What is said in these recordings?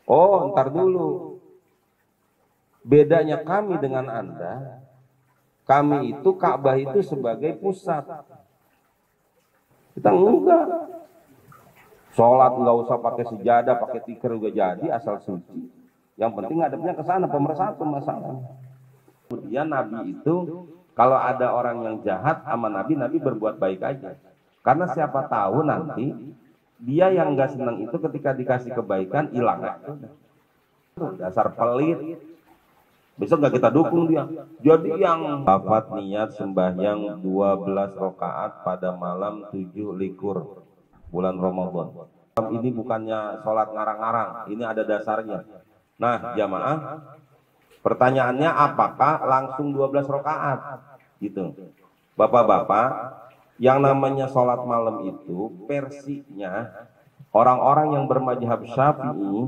Oh, ntar dulu. Bedanya kami dengan Anda, kami itu Ka'bah itu sebagai pusat. Kita enggak. Sholat nggak usah pakai sejadah, pakai tikar juga jadi, asal suci. Yang penting ngadepnya ke sana, pemersatu masalahnya. Kemudian Nabi itu, kalau ada orang yang jahat sama Nabi, Nabi berbuat baik aja. Karena siapa tahu nanti, dia yang nggak senang itu ketika dikasih kebaikan, hilang. Dasar pelit. Besok nggak kita dukung dia. Jadi yang wafat niat sembahyang 12 rakaat pada malam 7 likur bulan Ramadan. Ini bukannya sholat ngarang-ngarang, ini ada dasarnya. Nah, jamaah, pertanyaannya apakah langsung 12 rakaat? Gitu. Bapak-bapak, yang namanya sholat malam itu versinya orang-orang yang bermadzhab Syafi'i.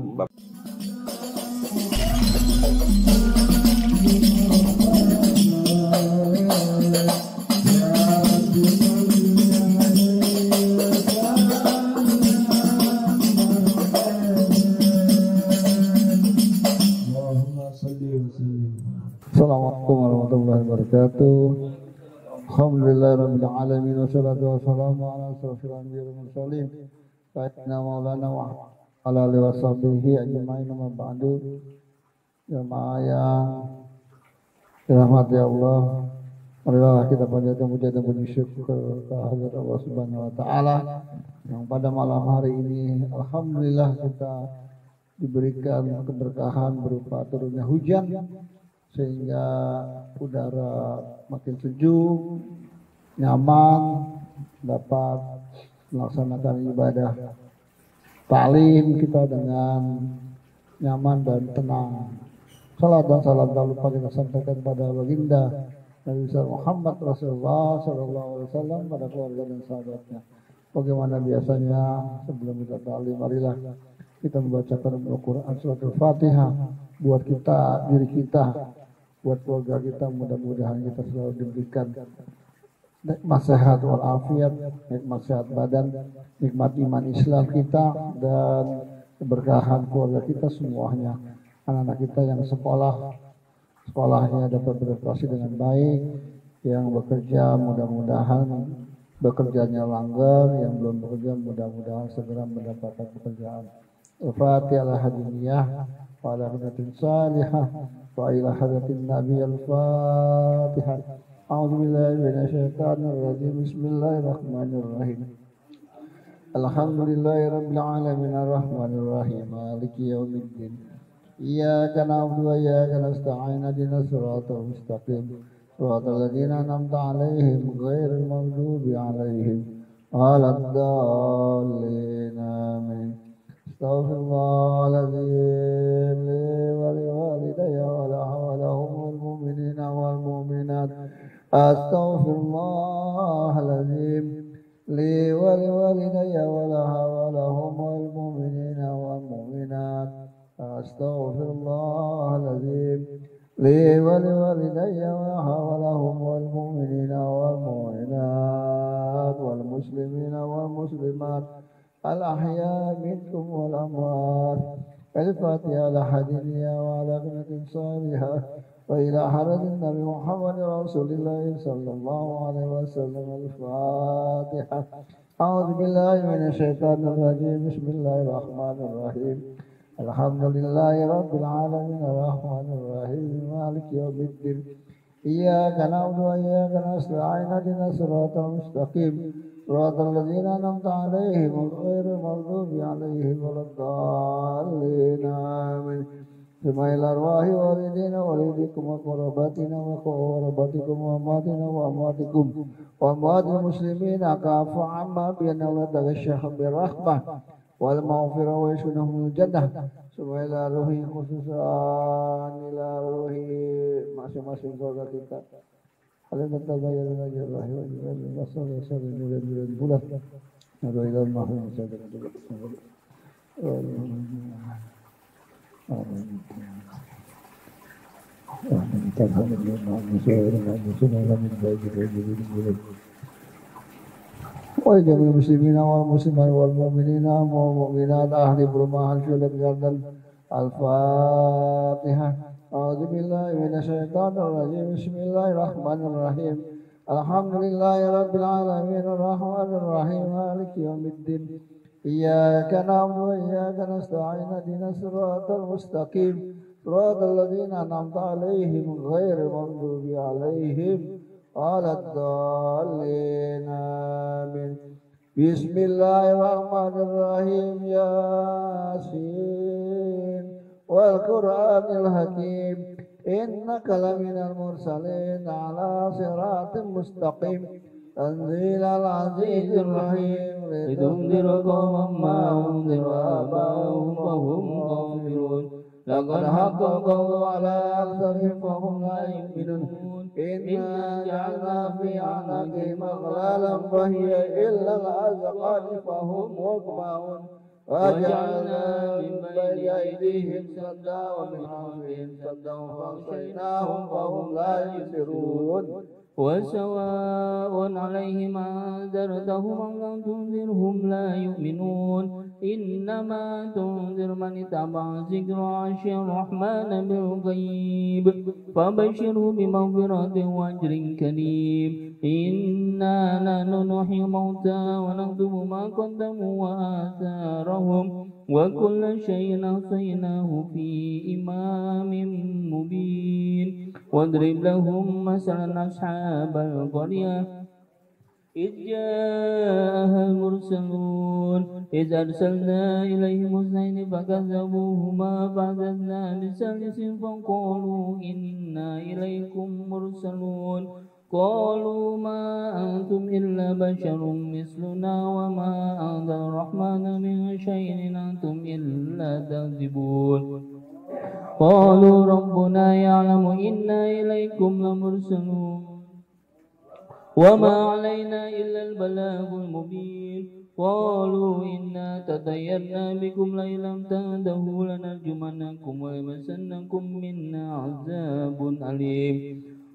Assalamualaikum warahmatullahi wabarakatuh. Alhamdulillahirabbil alamin wassalatu wassalamu ala asyrofil anbiya'i wal mursalin sayyidina maulana wa ala alihi washabihi ajmain amma ba'du. Jamaah yang dirahmati Allah, marilah kita panjatkan puja dan puji syukur kehadirat Allah Subhanahu wa taala yang pada malam hari ini alhamdulillah kita diberikan keberkahan berupa turunnya hujan sehingga udara makin sejuk, nyaman, dapat melaksanakan ibadah ta'lim kita dengan nyaman dan tenang. Salam dan salam tak lupa kita sampaikan pada baginda Nabi Muhammad Rasulullah SAW, pada keluarga dan sahabatnya. Bagaimana biasanya sebelum kita ta'lim, marilah kita membacakan Al-Quran surat Al-Fatihah buat kita, diri kita, buat keluarga kita. Mudah-mudahan kita selalu diberikan nikmat sehat walafiat, nikmat sehat badan, nikmat iman Islam kita, dan keberkahan keluarga kita semuanya. Anak-anak kita yang sekolahnya dapat beroperasi dengan baik, yang bekerja mudah-mudahan bekerjanya langgeng, yang belum bekerja mudah-mudahan segera mendapatkan pekerjaan. Al-Fatihah al-Hadiniyah wa ala hadatin salihah wa ila hadatin Nabi al-Fatihah. A'udzu billahi minasyaitonir rajim. Bismillahirrahmanirrahim. Alhamdulillahirabbil alamin arrahmanir rahim maliki yaumiddin. Iyyaka na'budu wa iyyaka nasta'in ihdinas siratal mustaqim. Siratal ladzina an'amta 'alaihim ghairil maghdubi 'alaihim waladdallin. Amin. Astaghfirullahaladzim li wa liwalidayya wa lahum wal mu'minina wal mu'minat. Astaghfirullahaladzim li wa liwalidayya wa lahum wal mu'minina wal mu'minat. Astaghfirullahaladzim li wa liwalidayya wa lahum wal mu'minina wal mu'minat wal muslimina wal muslimat al-ahya minkum wal amwat. Al-Fatihah al-Hadiniyah wa ala qinatin salihah wa ila haratin Nabi Muhammad Rasulullah sallallahu alaihi wasallam. Al-Fatihah. A'udzu billahi minasyaitonir rajim. Bismillahirrahmanirrahim. Alhamdulillahi rabbil alamin arrahmanir rahim maliki yaumiddin. Iyyaka na'budu wa iyyaka nasta'in ihdinas siratal mustaqim. Siratal ladzina an'amta 'alaihim ghairil maghdubi 'alaihim waladdallin. Amin. Bismillahir arwahi walidina walidikum wa qarabatina wa qarabatikum wa amatina wa amatikum wa amatil muslimina ka'fu amma bina wa taghashsha birrahmah wal maghfirah wa yashunahumul jannah. Subhanallah ruhi khususan ila ruhi masing-masing keluarga kita. Ada tentang gaya raja rahim dan masalah bulan bulan. Ada ilmu mahum saja. Wa jamil muslimina wal muslimat wal mu'minina wal mu'minat ahli perumahan syulat gardan Al-Fatihah. A'udzu billahi minasyaitonir rajim. Bismillahirrahmanirrahim. Alhamdulillahirabbil alamin arrahmanir rahim maliki yaumiddin. Iyyaka na'budu wa iyyaka nasta'in ihdinas siratal mustaqim. Siratal ladzina an'amta 'alaihim ghairil maghdubi 'alaihim waladdallin. Amin. Bismillahirrahmanirrahim. Yasin wal Qur'anil hakim. Innaka laminal mursalin ala siratim mustaqim. Tanzilal azizir rahim. Litunzira qauman ma unzira aba'uhum fahum ghafilun. Laqad haqqal qawlu ala aktsarihim fahum la yu'minun. Inna ja'alna fi a'naqihim aghlalan fahiya illa al-azqan fahum muqmahun. وجعلنا من بين أيديهم سدا ومن خلفهم سدا فأغشيناهم فهم لا يبصرون. وسواء عليهم أنذرتهم أم لم تنذرهم لا يؤمنون. إنما تنذر من اتبع ذكر عرش الرحمن بالغيب فبشره بمغفرة وأجر كريم. إنا نحن نحيي الموتى ونكتب ما قدموا وآثارهم وكل شيء أحصيناه في إمام مبين. واضرب لهم مثلا أصحاب القرية إذ جاءها المرسلون إذ أرسلنا إليهم اثنين فكذبوهما فعززنا بثالث فقالوا إنا إليكم مرسلون. قالوا ما أنتم إلا بشر مثلنا وما أنزل الرحمن من شيء إن أنتم إلا تكذبون. قالوا ربنا يعلم إنا إليكم لمرسلون وما علينا إلا البلاغ المبين. قالوا إنا تطيرنا بكم لئن لم تنتهوا لنرجمنكم وليمسنكم منا عذاب أليم.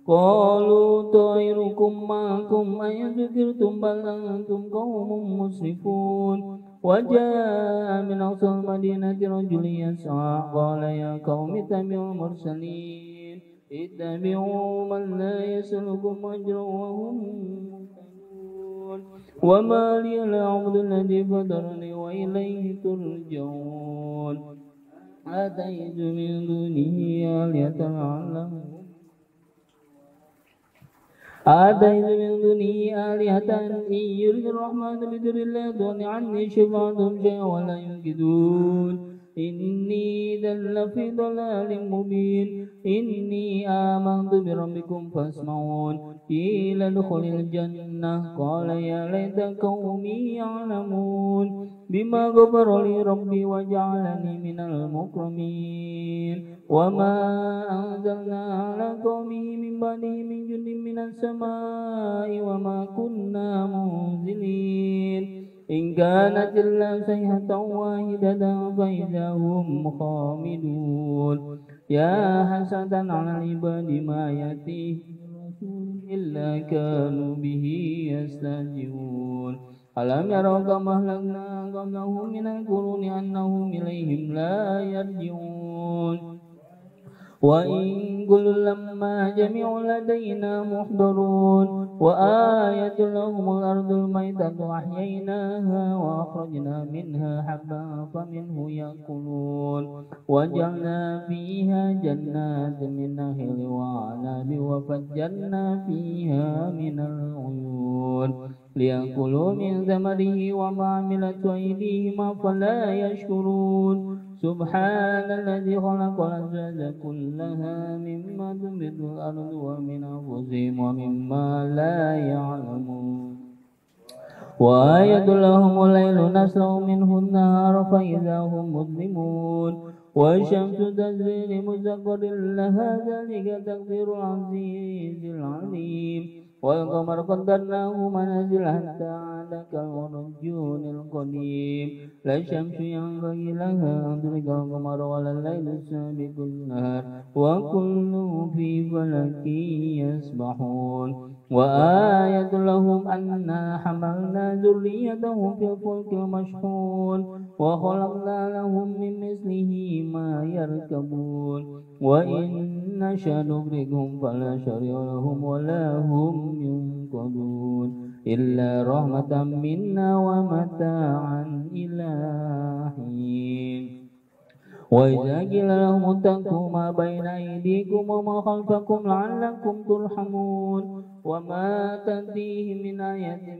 قالوا طائركم معكم أئن ذكرتم بل أنتم قوم مسرفون. وجاء من أقصى المدينة رجل يسعى قال يا قوم اتبعوا المرسلين اتبعوا من لا يسألكم أجرا وهم مهتدون. وما لي لا أعبد الذي فطرني وإليه ترجعون. أتيت من دونه آلهة لعلهم إن يرد الرحمن بضر لا تغن عني شفاعتهم شيئا ولا ينقذون. إني إذا لفي ضلال مبين. إني آمنت بربكم فاسمعون. قيل ادخل الجنة قال يا ليت قومي يعلمون بما غفر لي ربي وجعلني من المكرمين. وما أنزلنا على قومه من بعده من جند من السماء وما كنا منزلين. إن كانت إلا صيحة واحدة فإذا هم خامدون. يا حسرة على العباد ما يأتيهم إلا كانوا به يستهزئون. ألم يروا كما أهلكنا قبلهم من القرون أنهم إليهم لا يرجعون. وإن كل لما جميع لدينا محضرون. وآية لهم الأرض الميتة أحييناها وأخرجنا منها حبا فمنه يأكلون. وجعلنا فيها جنات من نخيل وأعناب وفجرنا فيها من العيون ليأكلوا من ثمره وما عملت أيديهم أفلا يشكرون. سبحان الذي خلق الأزواج كلها مما تنبت الأرض ومن أنفسهم ومما لا يعلمون. وآية لهم الليل نسلخ منه النهار فإذا هم مظلمون. والشمس تجري لمستقر لها ذلك تقدير العزيز العليم. والقمر قدرناه منازل حتى عاد كالعرجون القديم. لا الشمس ينبغي لها أن تدرك القمر ولا الليل سابق النهار وكل في فلك يسبحون. وآية لهم أنا حملنا ذريتهم في الفلك المشحون وخلقنا لهم من مثله ما يركبون وإن نشأ نغرقهم فلا شريك لهم ولا هم ينقذون إلا رحمة منا ومتاعا إلى حين وإذا قيل لهم اتقوا ما بين أيديكم وما خلفكم لعلكم ترحمون وما تأتيهم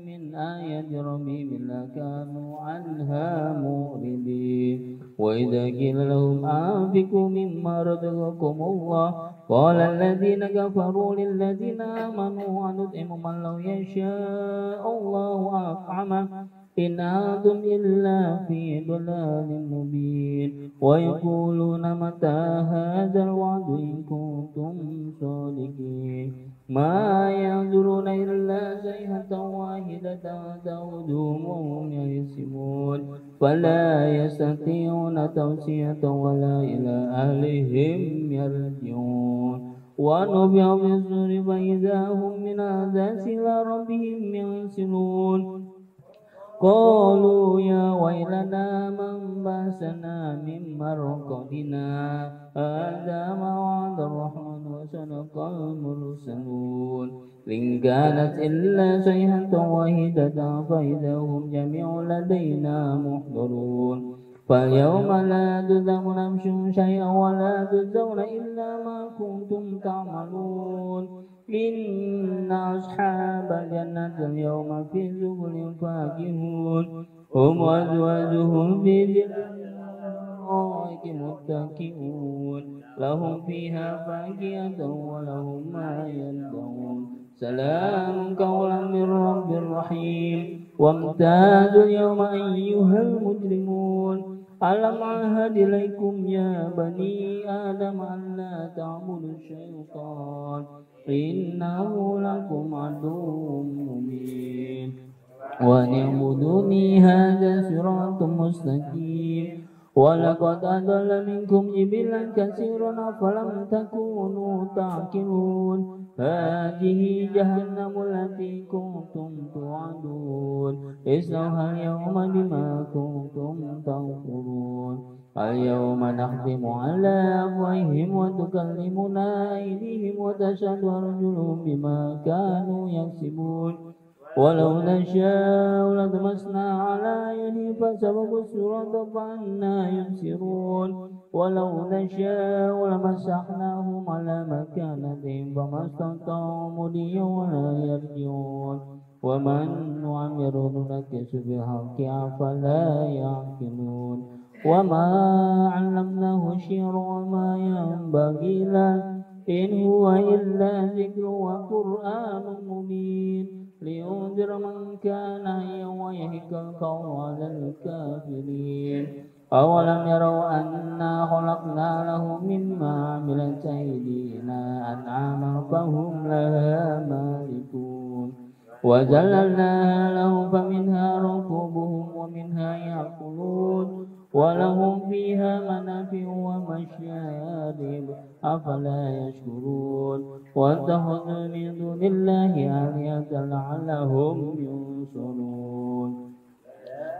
من آية ربهم إلا كانوا عنها معرضين وإذا قيل لهم أنفقوا مما رزقكم الله قال الذين كفروا للذين آمنوا أنطعم من لو يشاء الله أطعمه إن أنتم إلا في ضلال مبين ويقولون متى هذا الوعد إن كنتم صادقين ما ينظرون إلا صيحة واحدة تأخذهم وهم يحسبون فلا يستطيعون توصية ولا إلى أهلهم يرجعون ونفخ في الصور فإذا هم من الأحداث إلى ربهم ينسلون قالوا يا ويلنا من بعثنا من مرقدنا هذا ما وعد الرحمن وصدق المرسلون إن كانت إلا صيحة واحدة فإذا هم جميع لدينا محضرون فاليوم لا تظلم نفس شيئا ولا تجزون إلا ما كنتم تعملون إن أصحاب الجنة اليوم في شغل فاكهون هم وأزواجهم في ظلال متكئون لهم فيها فاكهة ولهم ما يدعون سلام قولا من رب رحيم وامتازوا اليوم أيها المجرمون ألم أعهد إليكم يا بني آدم أن لا تعبدوا الشيطان إنه لكم عدو مبين وأن اعبدوني هذا صراط مستقيم ولقد أضل منكم جبلا كثيرا أفلم تكونوا تعقلون هذه جهنم التي كنتم توعدون اصلوها اليوم بما كنتم تكفرون اليوم نختم على أفواههم وتكلمنا أيديهم وتشهد أرجلهم بما كانوا يكسبون ولو نشاء لطمسنا على أعينهم فسبقوا الصراط فأنى يبصرون ولو نشاء لمسحناهم على مكانتهم فما استطاعوا مضيا ولا يرجعون ومن نعمره ننكسه في الخلق أفلا يعقلون وما علمناه الشعر وما ينبغي له إن هو إلا ذكر وقرآن مبين لينذر من كان حيا ويحق القول على الكافرين أولم يروا أنا خلقنا لهم مما عملت أيدينا أنعاما فهم لها مالكون وذللناها لهم فمنها ركوبهم ومنها يأكلون ولهم فيها منافع ومشارب أفلا يشكرون واتخذوا من دون الله آلهة لعلهم ينصرون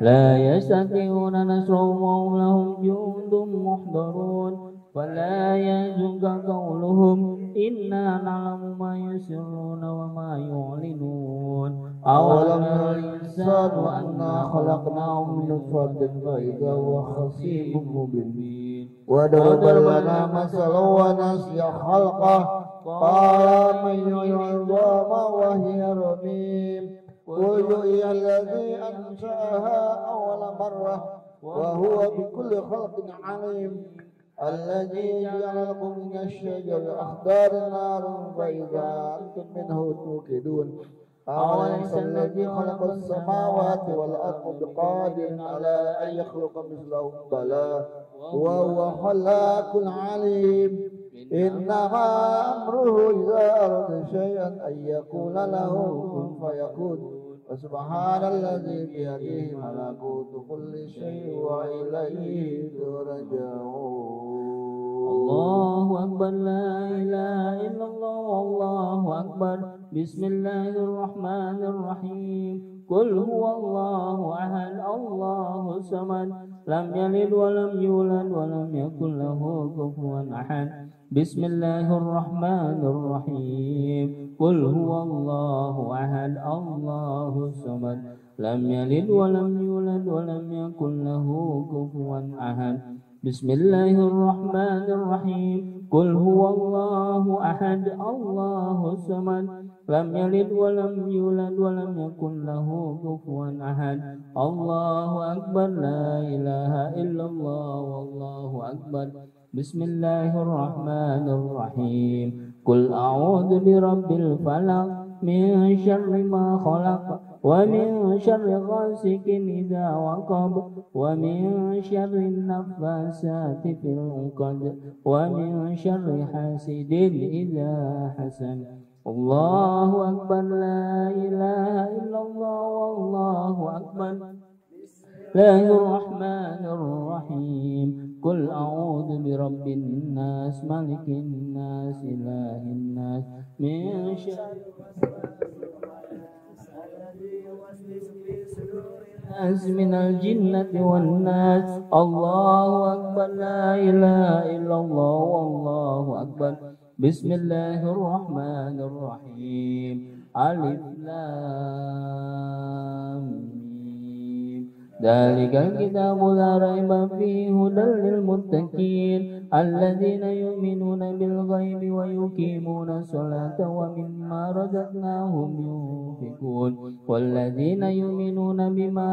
لا يستطيعون نصرهم وهم لهم جند محضرون فلا يحزنك قولهم إنا نعلم ما يسرون وما يعلنون أولم يرى الإنسان أنا خلقناه من نطفة فإذا هو خصيم مبين وضرب لنا مثلا ونسي خلقه قال من يحيي العظام وهي رميم قل يحيي الذي أنشأها أول مرة وهو بكل خلق عليم الذي جعل لكم من الشجر الأخضر نارا فإذا أنتم منه توقدون أوليس الذي خلق السماوات والأرض بقادر على أن يخلق مثلهم بلى وهو خلاق عليم إنما أمره إذا أراد شيئا أن يقول له كن فيكون وسبحان الذي بيده ملكوت كل شيء وإليه ترجعون. الله أكبر لا إله إلا الله والله أكبر بسم الله الرحمن الرحيم قل هو الله أحد الله الصمد لم يلد ولم يولد ولم يكن له كفوا أحد بسم الله الرحمن الرحيم قل هو الله أحد الله الصمد لم يلد ولم يولد ولم يكن له كفوا أحد بسم الله الرحمن الرحيم قل هو الله أحد الله الصمد لم يلد ولم يولد ولم يكن له كفوا أحد الله أكبر لا إله إلا الله والله أكبر بسم الله الرحمن الرحيم قل أعوذ برب الفلق من شر ما خلق ومن شر غاسق إذا وقب ومن شر النفاسات في العقد ومن شر حاسد إذا حسد الله أكبر لا إله إلا الله والله أكبر الله الرحمن الرحيم قل أعوذ برب الناس ملك الناس إله الناس من شر الناس من الجنة والناس الله أكبر لا إله إلا الله والله أكبر بسم الله الرحمن الرحيم ألف لام ميم ذلك الكتاب لا ريب فيه هدى للمتقين الذين يؤمنون بالغيب ويقيمون الصلاة ومما رزقناهم ينفقون والذين يؤمنون بما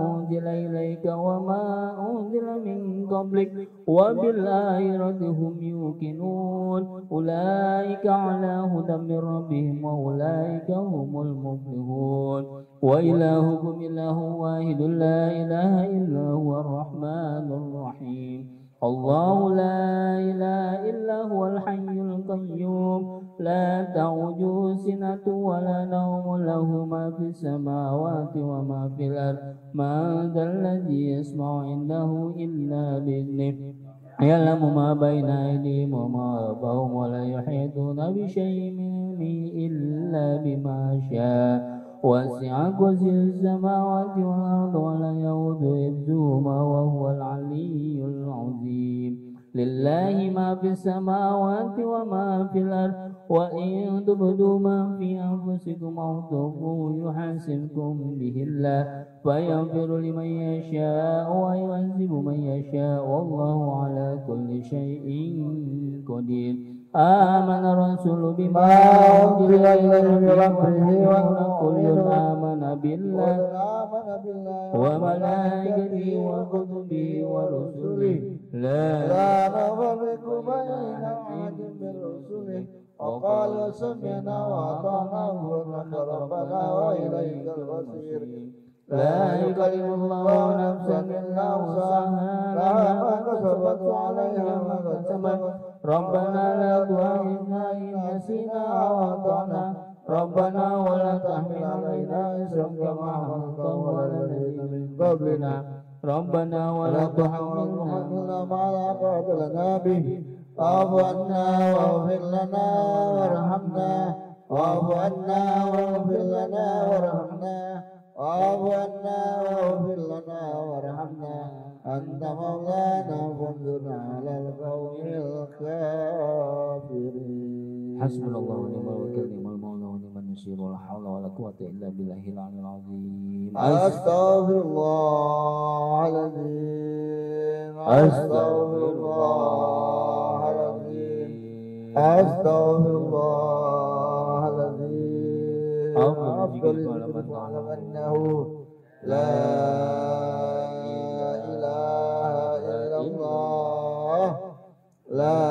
أنزل إليك وما أنزل من قبلك وبالآخرة هم يوقنون أولئك على هدى من ربهم وأولئك هم المفلحون وإلهكم إله واحد لا إله إلا هو الرحمن الرحيم الله لا إله إلا هو الحي القيوم لا تأخذه سنة ولا نوم له ما في السماوات وما في الأرض من ذا الذي يسمع عنده إلا بإذنه يعلم ما بين أيديهم وما خلفهم ولا يحيطون بشيء من علمه إلا بما شاء وسع كرسي السماوات والأرض ولا يؤوده حفظهما وهو العلي العظيم لله ما في السماوات وما في الأرض وإن تبدوا ما في أنفسكم أو تخفوه يحاسبكم به الله فيغفر لمن يشاء ويعذب من يشاء والله على كل شيء قدير آمن الرسول بما أنزل إليه من ربه وكل آمن بالله وملائكته وكتبه ورسله لا نفرق بين أحد من رسله وقالوا سمعنا وأطعنا غفرانك ربنا وإليك المصير لا يكلف الله نفسا إلا وسعها لها ما كسبت وعليها ما كسبت ربنا لا تؤاخذنا إن نسينا أو أخطأنا ربنا ولا تحمل علينا إصرا كما حملته على الذين من قبلنا ربنا ولا تحملنا ما لا طاقة لنا به واعف عنا واغفر لنا وارحمنا واعف عنا واغفر لنا وارحمنا واعف عنا واغفر لنا وارحمنا أنت مولانا فانصرنا على القوم الكافرين حسبنا الله ونعم الوكيل نعم المولى ونعم النصير ولا حول ولا قوة إلا بالله العلي العظيم أستغفر الله العظيم أستغفر الله العظيم أستغفر الله العظيم أفضل الذكر واعلم أنه لا إله إلا الله لا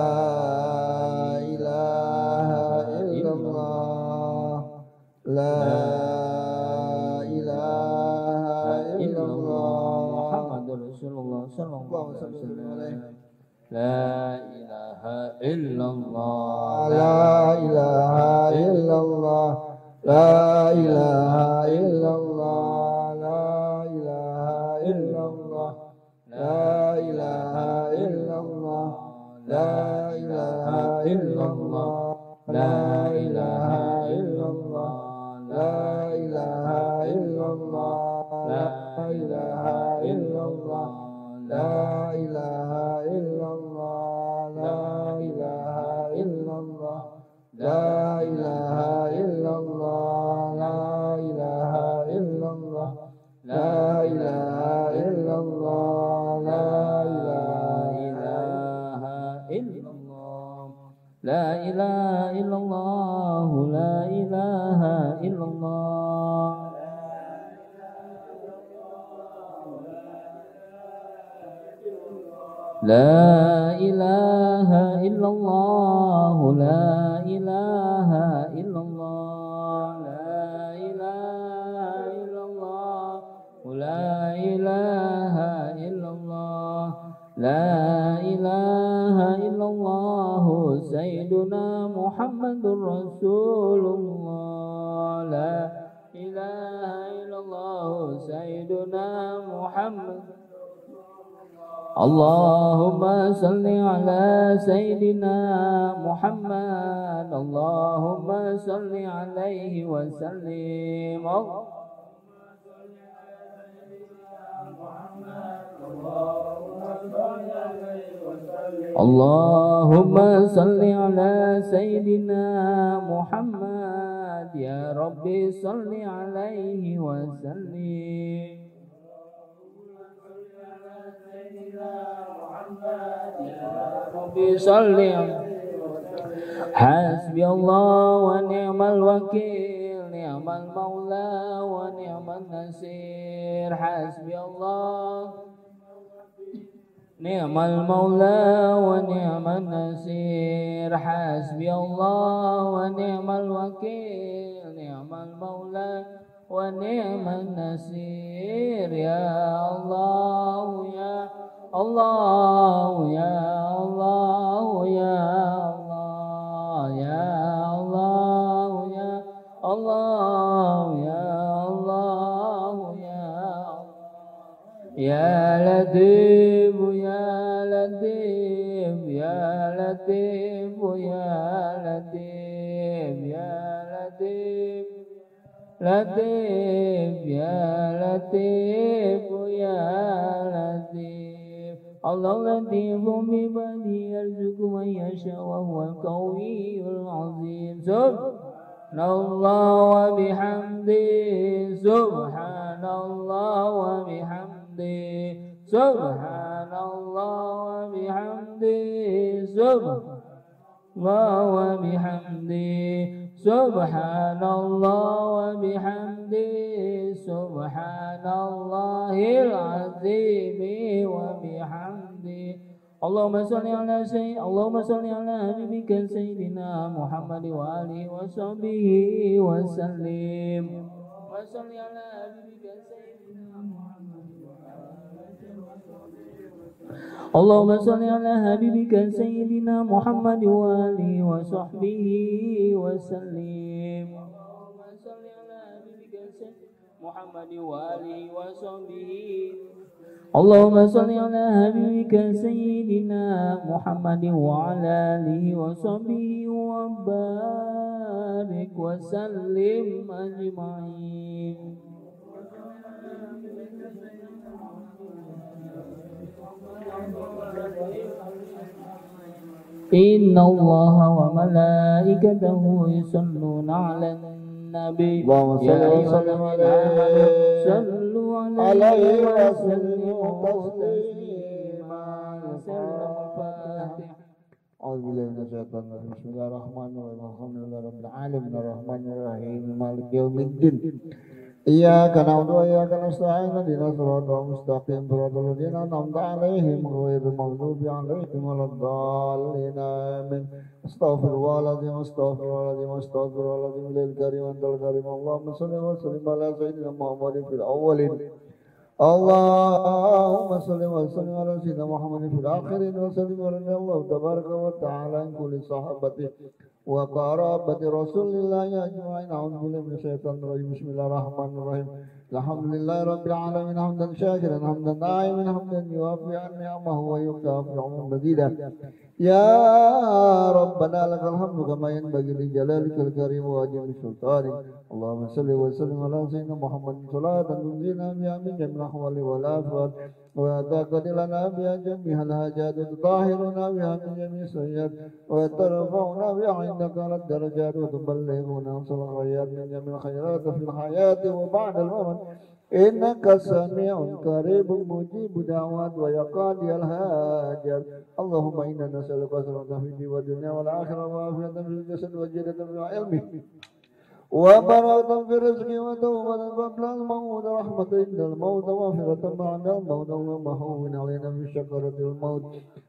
إله إلا الله لا إله إلا الله محمد رسول الله صلى الله عليه وسلم لا إله إلا الله لا إله إلا الله لا إله إلا الله لا إله إلا الله لا إله إلا الله لا إله إلا الله لا إله إلا الله لا إله إلا الله لا إله إلا الله لا إله إلا الله لا إله إلا الله لا إله إلا الله لا إله إلا الله لا إله إلا الله لا إله إلا الله لا إله إلا الله لا إله إلا الله لا إله إلا الله لا إله إلا الله لا إله إلا الله لا إله إلا الله لا إله إلا الله سيدنا محمد رسول الله لا إله إلا الله سيدنا محمد اللهم صل على سيدنا محمد اللهم صل عليه وسلم اللهم صل على سيدنا محمد يا ربي صل عليه وسلم صل حسبي الله ونعم الوكيل نعم المولى ونعم النصير حسبي الله نعم المولى ونعم النصير حسبي الله ونعم الوكيل نعم المولى ونعم النصير يا الله يا الله يا الله يا الله يا الله يا الله يا الله يا لطيف يا لطيف يا لطيف يا لطيف يا لطيف لطيف يا لطيف يا لطيف الله لطيف بعباده يرزق من يشاء وهو القوي العظيم سبحان الله وبحمده سبحان الله وبحمده سبحان الله وبحمده سبحان الله وبحمده سبحان الله وبحمده سبحان الله العظيم وبحمده اللهم صل على سيدنا اللهم صل على حبيبك سيدنا محمد وآله وصحبه وسلم وصل على حبيبك سيدنا محمد اللهم صل على حبيبك سيدنا محمد وآله وصحبه وسلم اللهم صل على حبيبك سيدنا محمد وآله وصحبه اللهم صل على حبيبك سيدنا محمد وعلى آله وصحبه وبارك وسلم أجمعين إن الله وملائكته يصلون على النبي يا أيها الذين آمنوا صلوا عليه وسلموا تسليما أعوذ بالله من الشيطان الرجيم بسم الله الرحمن الرحيم الحمد لله رب العالمين الرحمن الرحيم مالك يوم الدين إياك نعبد وإياك نستعين اهدنا الصراط المستقيم صراط الذين أنعمت عليهم غير المغضوب عليهم ولا الضالين آمين استغفر الله العظيم استغفر الله العظيم استغفر الله العظيم للكريم أنت الكريم اللهم صل وسلم على سيدنا محمد في الأولين اللهم صل وسلم على سيدنا محمد في الآخرين وسلم على الله تبارك وتعالى عن كل صحابته وقرابة رسول الله أجمعين أعوذ بالله من الشيطان الرجيم بسم الله الرحمن الرحيم الحمد لله رب العالمين حمدا شاكرا حمدا دائما حمدا يوافي نعمه ويكافئ مزيدا يا ربنا لك الحمد كما ينبغي لجلالك الكريم وعظيم سلطانك اللهم صل وسلم على سيدنا محمد صلاة تنجينا بها من جميع الأحوال والآفات وتقضي لنا بها جميع الحاجات وتطهرنا بها من جميع السيئات وترفعنا بها عندك على الدرجات وتبلغنا أقصى الغايات من جميع الخيرات في الحياة وبعد الموت إنك سميع قريب مجيب دعوات ويقاضي الحاجات اللهم إنا نسألك سلامة في الدين والدنيا والآخرة وعافية في الجسد وزيادة في العلم وبركة في الرزق وتوبة قبل الموت ورحمة عند الموت ومغفرة بعد الموت اللهم هون علينا في شكرة الموت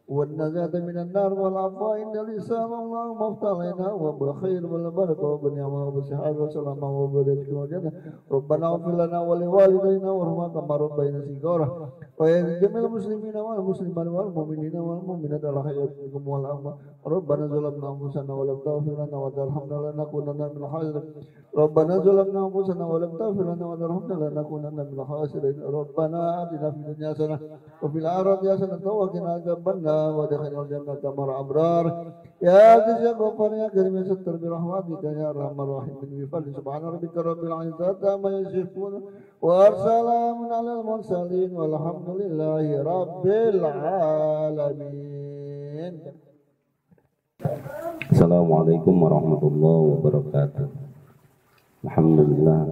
والنجاة من النار والعفو عند الإسلام اللهم افتح لنا وبالخير والبركة وبالنعمة وبالصحة والسلامة وبالرزق والجنة ربنا اغفر لنا ولوالدينا وارحمنا كما ربينا صغارا وجميع المسلمين والمسلمات والمؤمنين والمؤمنات على حياتكم والأمة ربنا ظلمنا أنفسنا ولم تغفر لنا وترحمنا لنكونن من الخاسرين ربنا ظلمنا أنفسنا ولم تغفر لنا وترحمنا لنكونن من الخاسرين ربنا آتنا في الدنيا حسنة وفي الآخرة حسنة وقنا عذاب النار وادخلنا الجنة مع الأبرار يا عزيز يا غفار يا كريم يا ستر برحمتك يا أرحم الراحمين بفضل سبحان ربك رب العزة عما يصفون وسلام على المرسلين والحمد لله رب العالمين. Assalamualaikum warahmatullahi wabarakatuh. Alhamdulillah.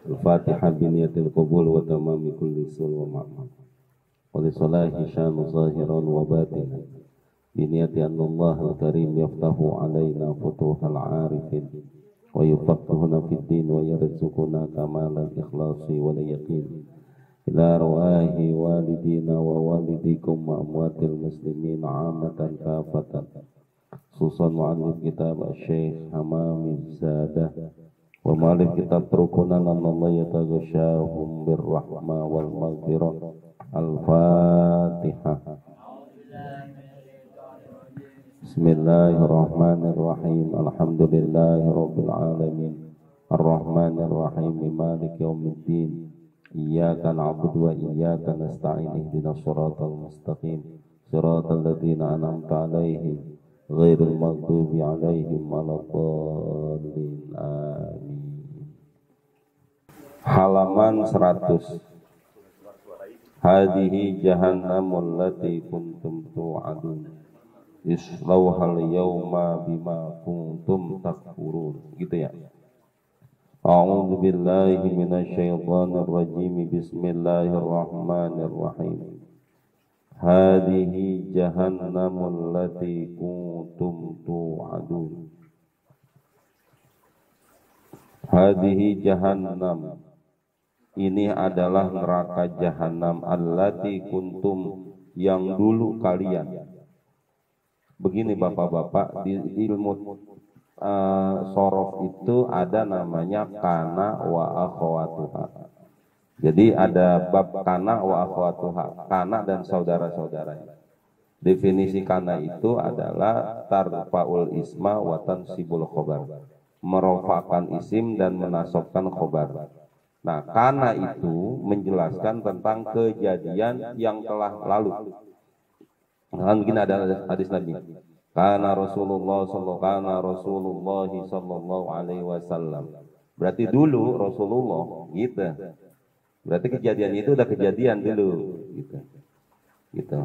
Al-Fatihah biniyatil qabul wa tamami kulli sul wa ma'mam. Wa li salahi syanu zahiran wa batinan. Biniyati annallah al-karim yaftahu alaina futuhal arifin. Wa yufaqqihuna fid din wa yarzuquna kamalal ikhlasi wal yaqin. Ila arwahi walidina wa walidikum wa amwatil muslimin amatan kafatan. Khususan mu'allif kitab Syekh Hamami Zadah wa mu'allif kitab Rukunan Allah yataghashahum birrahmah wal maghfirah. Al-Fatihah. Bismillahirrahmanirrahim. Alhamdulillahi rabbil alamin. Ar-Rahmanir Rahim. Maliki yaumiddin. Iyyaka na'budu wa iyyaka nasta'in. Ihdinas siratal mustaqim. Siratal ladzina an'amta 'alaihim ghairil maghdubi 'alaihim waladdallin. Amin. Halaman 100. Hadhihi jahannamul lati kuntum tu'adun. Islauhal yawma bima kuntum takfurun. Gitu ya. A'udzu billahi minasyaitonir rajim. Bismillahirrahmanirrahim. Hadhihi jahannamul lati kuntum tu'adun. Hadhihi jahannam. Ini adalah neraka jahannam allati kuntum yang dulu kalian. Begini bapak-bapak, di ilmu sorof itu ada namanya kana wa akhwatuha. Jadi ada bab kana wa akhwatuha, kana dan saudara-saudaranya. Definisi kana itu adalah tarfa'ul isma wa tansibul khobar, merofakan isim dan menasobkan khobar. Nah, kana itu menjelaskan tentang kejadian yang telah lalu. Kan begini ada hadis Nabi. Kana Rasulullah sallallahu alaihi wasallam. Berarti dulu Rasulullah gitu. Berarti kejadian itu udah kejadian dulu gitu. Gitu.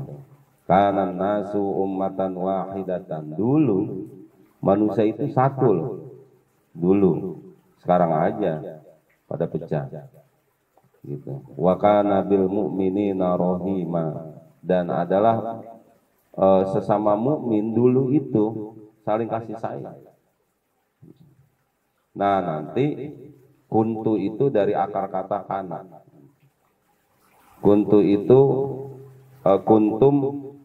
Kana nasu ummatan wahidatan. Dulu manusia itu satu loh. Dulu. Sekarang aja pada pecah. Gitu. Wa kana bil mu'minina rahima, dan adalah sesama mukmin dulu itu saling kasih sayang. Nah, nanti kuntu itu dari akar kata kana. Kuntu itu kuntum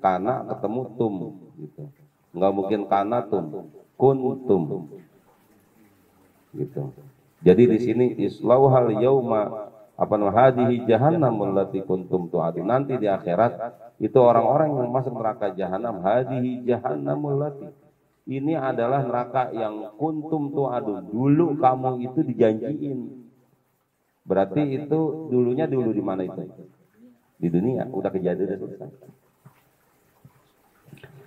kana ketemu tum gitu. Enggak mungkin kana tum, kuntum. Gitu. Jadi di sini islauhal yauma apa namanya hadhihi jahannamul lati kuntum tu'adun. Nanti di akhirat itu orang-orang yang masuk neraka jahanam, hadhihi jahannamul lati. Ini adalah neraka yang kuntum tu'adun. Dulu kamu itu dijanjiin. Berarti itu dulunya dulu di mana itu? Di dunia, udah kejadian, udah selesai.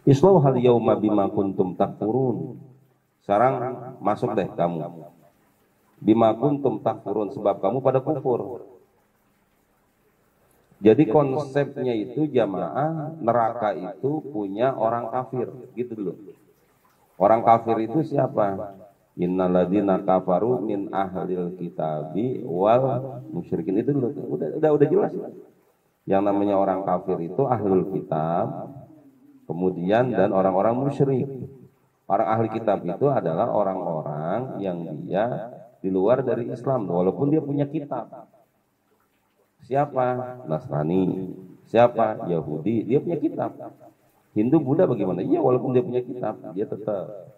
Islau hal yauma bima kuntum takfurun. Sekarang masuk deh kamu. Bima kuntum takfurun, sebab kamu pada kufur. Jadi konsepnya itu jamaah, neraka itu punya orang kafir, gitu dulu. Orang kafir itu siapa? Innalladzina kafaru min ahlil kitabi wal musyrikin, itu dulu. Udah jelas. Yang namanya orang kafir itu ahlul kitab, kemudian dan orang-orang musyrik. Orang ahli kitab itu adalah orang-orang yang dia di luar dari Islam, walaupun dia punya kitab. Siapa? Nasrani. Siapa? Yahudi. Dia punya kitab. Hindu, Buddha bagaimana? Iya, walaupun dia punya kitab, dia tetap.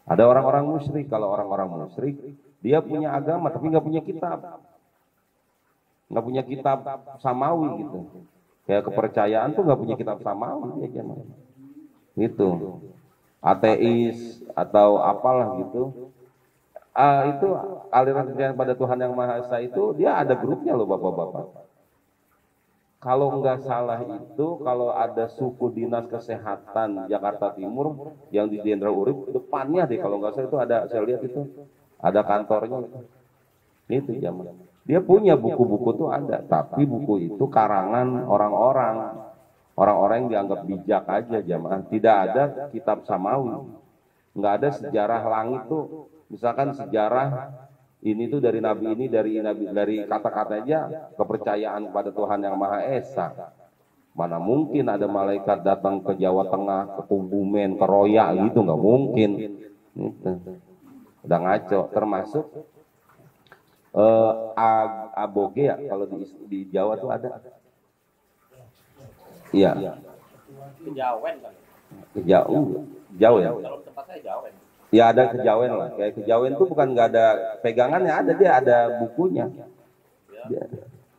Ada orang-orang musyrik. Kalau orang-orang musyrik, dia punya agama tapi nggak punya kitab. Nggak punya kitab samawi gitu. Kayak kepercayaan tuh nggak punya kitab samawi aja. Gitu. Ateis atau apalah gitu. Itu aliran kepercayaan pada Tuhan Yang Maha Esa itu dia ada grupnya loh bapak-bapak. Kalau nggak salah itu kalau ada suku dinas kesehatan Jakarta Timur yang di Jenderal Urip depannya deh, kalau nggak salah itu ada, saya lihat itu ada kantornya itu zaman. Dia punya buku-buku tuh ada, tapi buku itu karangan orang-orang yang dianggap bijak aja jamaah. Tidak ada kitab samawi, nggak ada sejarah langit tuh. Misalkan sejarah ini tuh dari nabi ini, dari kata-kata aja kepercayaan pada Tuhan Yang Maha Esa. Mana mungkin ada malaikat datang ke Jawa Tengah, ke Kebumen, ke Roya gitu, nggak mungkin. Gitu. Udah ngaco. Termasuk aboge ya, kalau di Jawa tuh ada. Iya. Kejawen kan? Jauh ya. Kalau tempat saya Jawen. Ya ada kejawen lah. Kayak kejawen tuh bukan nggak ada pegangannya, ada dia ada bukunya.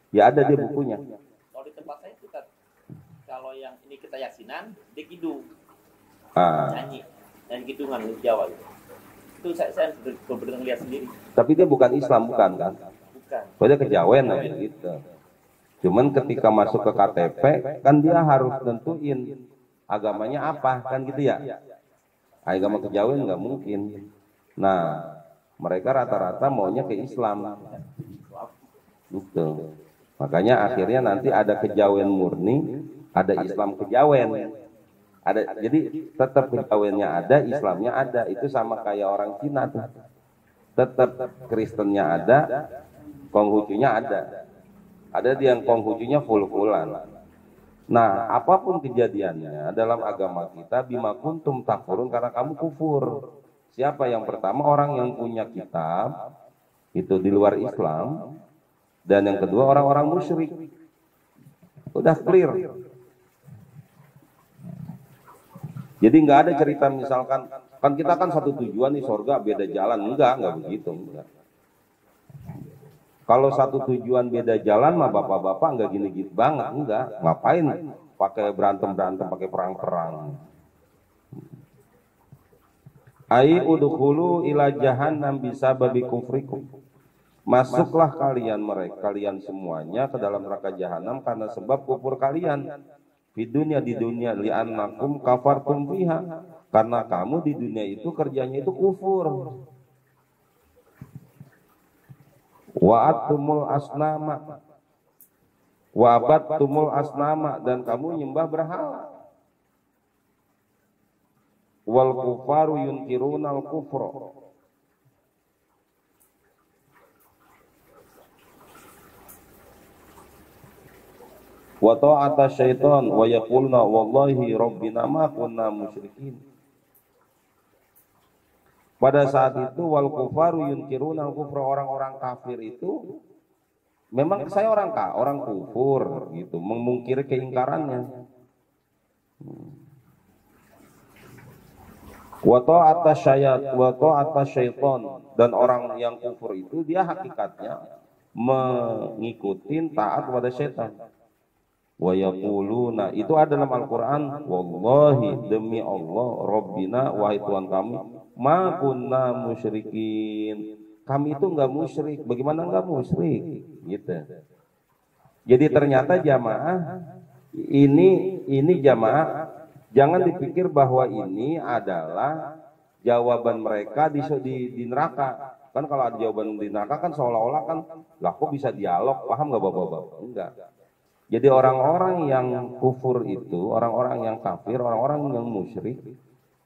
Ya ada dia bukunya. Kalau di tempat saya kita, kalau yang ini kita yasinan, dia kidung, nyanyi kidungan di Jawa. Itu saya benar-benar lihat sendiri. Tapi dia bukan Islam, bukan kan? Bukan. Soalnya kejawen lah gitu. Cuman ketika masuk ke KTP kan dia harus tentuin agamanya apa kan gitu ya. Agama kejawen nggak mungkin. Nah, mereka rata-rata maunya ke Islam. Gitu. Makanya akhirnya nanti ada kejawen murni, ada Islam kejawen. Jadi tetap kejawennya ada, Islamnya ada. Itu sama kayak orang Cina tuh. Tetap Kristennya ada, Konghucunya ada. Ada yang Konghucunya full-fullan. Nah, apapun kejadiannya dalam agama kita, bima kuntum takfurun, karena kamu kufur. Siapa yang pertama? Orang yang punya kitab itu di luar Islam, dan yang kedua orang-orang musyrik. Udah clear. Jadi nggak ada cerita misalkan kan kita kan satu tujuan nih, surga beda jalan, enggak begitu. Enggak. Kalau satu tujuan beda jalan mah bapak-bapak nggak gini-gini banget, enggak. Ngapain pakai berantem, pakai perang-perang. Ai udkhulu ila jahannam bisababi kufrikum. Masuklah kalian semuanya ke dalam neraka jahanam karena sebab kufur kalian. Di dunia li'annakum kafartum fiha. Karena kamu di dunia itu kerjanya itu kufur. Wa'atumul asnama, wa'abattumul asnama, dan kamu nyembah berhala. Wal kufaru yunkirunal kufra. Wa ta'ata syaitan wa yaqulna wallahi rabbina ma kunna musyrikin. Pada saat itu wal kufaru yunkiruna kufra, orang-orang kafir itu memang saya orang kufur gitu, memungkiri keingkarannya. Wa ta'ata syaitan, dan orang yang kufur itu dia hakikatnya mengikuti taat kepada syaitan. Wa yaquluna, itu ada dalam Al-Qur'an, wallahi demi Allah rabbina, wahai Tuhan kami, ma kunna musyrikin, kami itu enggak musyrik. Bagaimana enggak musyrik gitu. Jadi ternyata jamaah ini jamaah Jangan dipikir bahwa ini adalah jawaban mereka di neraka. Kan kalau ada jawaban di neraka kan seolah-olah kan, lah kok bisa dialog, paham nggak bapak-bapak? Enggak. Jadi orang-orang yang kufur itu, orang-orang yang kafir, orang-orang yang musyrik,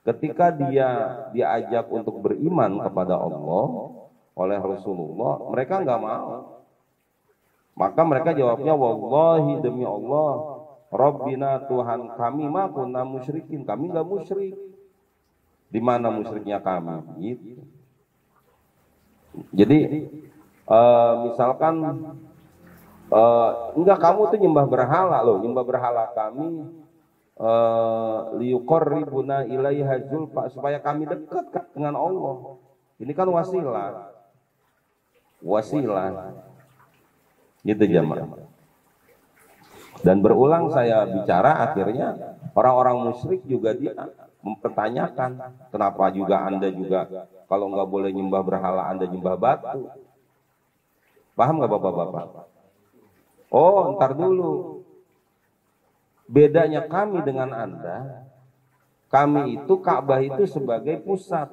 ketika dia diajak untuk beriman kepada Allah oleh Rasulullah, mereka nggak mau. Maka mereka jawabnya, wallahi demi Allah, Rabbina Tuhan kami ma kunna musyrikin, kami nggak musyrik. Di mana musyriknya kami? Gitu. Jadi misalkan enggak, kamu tuh nyembah berhala loh, nyembah berhala kami liuqarribuna ilaiha zulfa, supaya kami dekat dengan Allah. Ini kan wasilah. Gitu jamaah. Dan berulang saya bicara, akhirnya orang-orang musyrik juga dia mempertanyakan, kenapa juga Anda juga kalau nggak boleh nyembah berhala Anda nyembah batu? Paham nggak bapak-bapak? Oh, ntar dulu. Bedanya kami dengan Anda, kami itu Ka'bah itu sebagai pusat.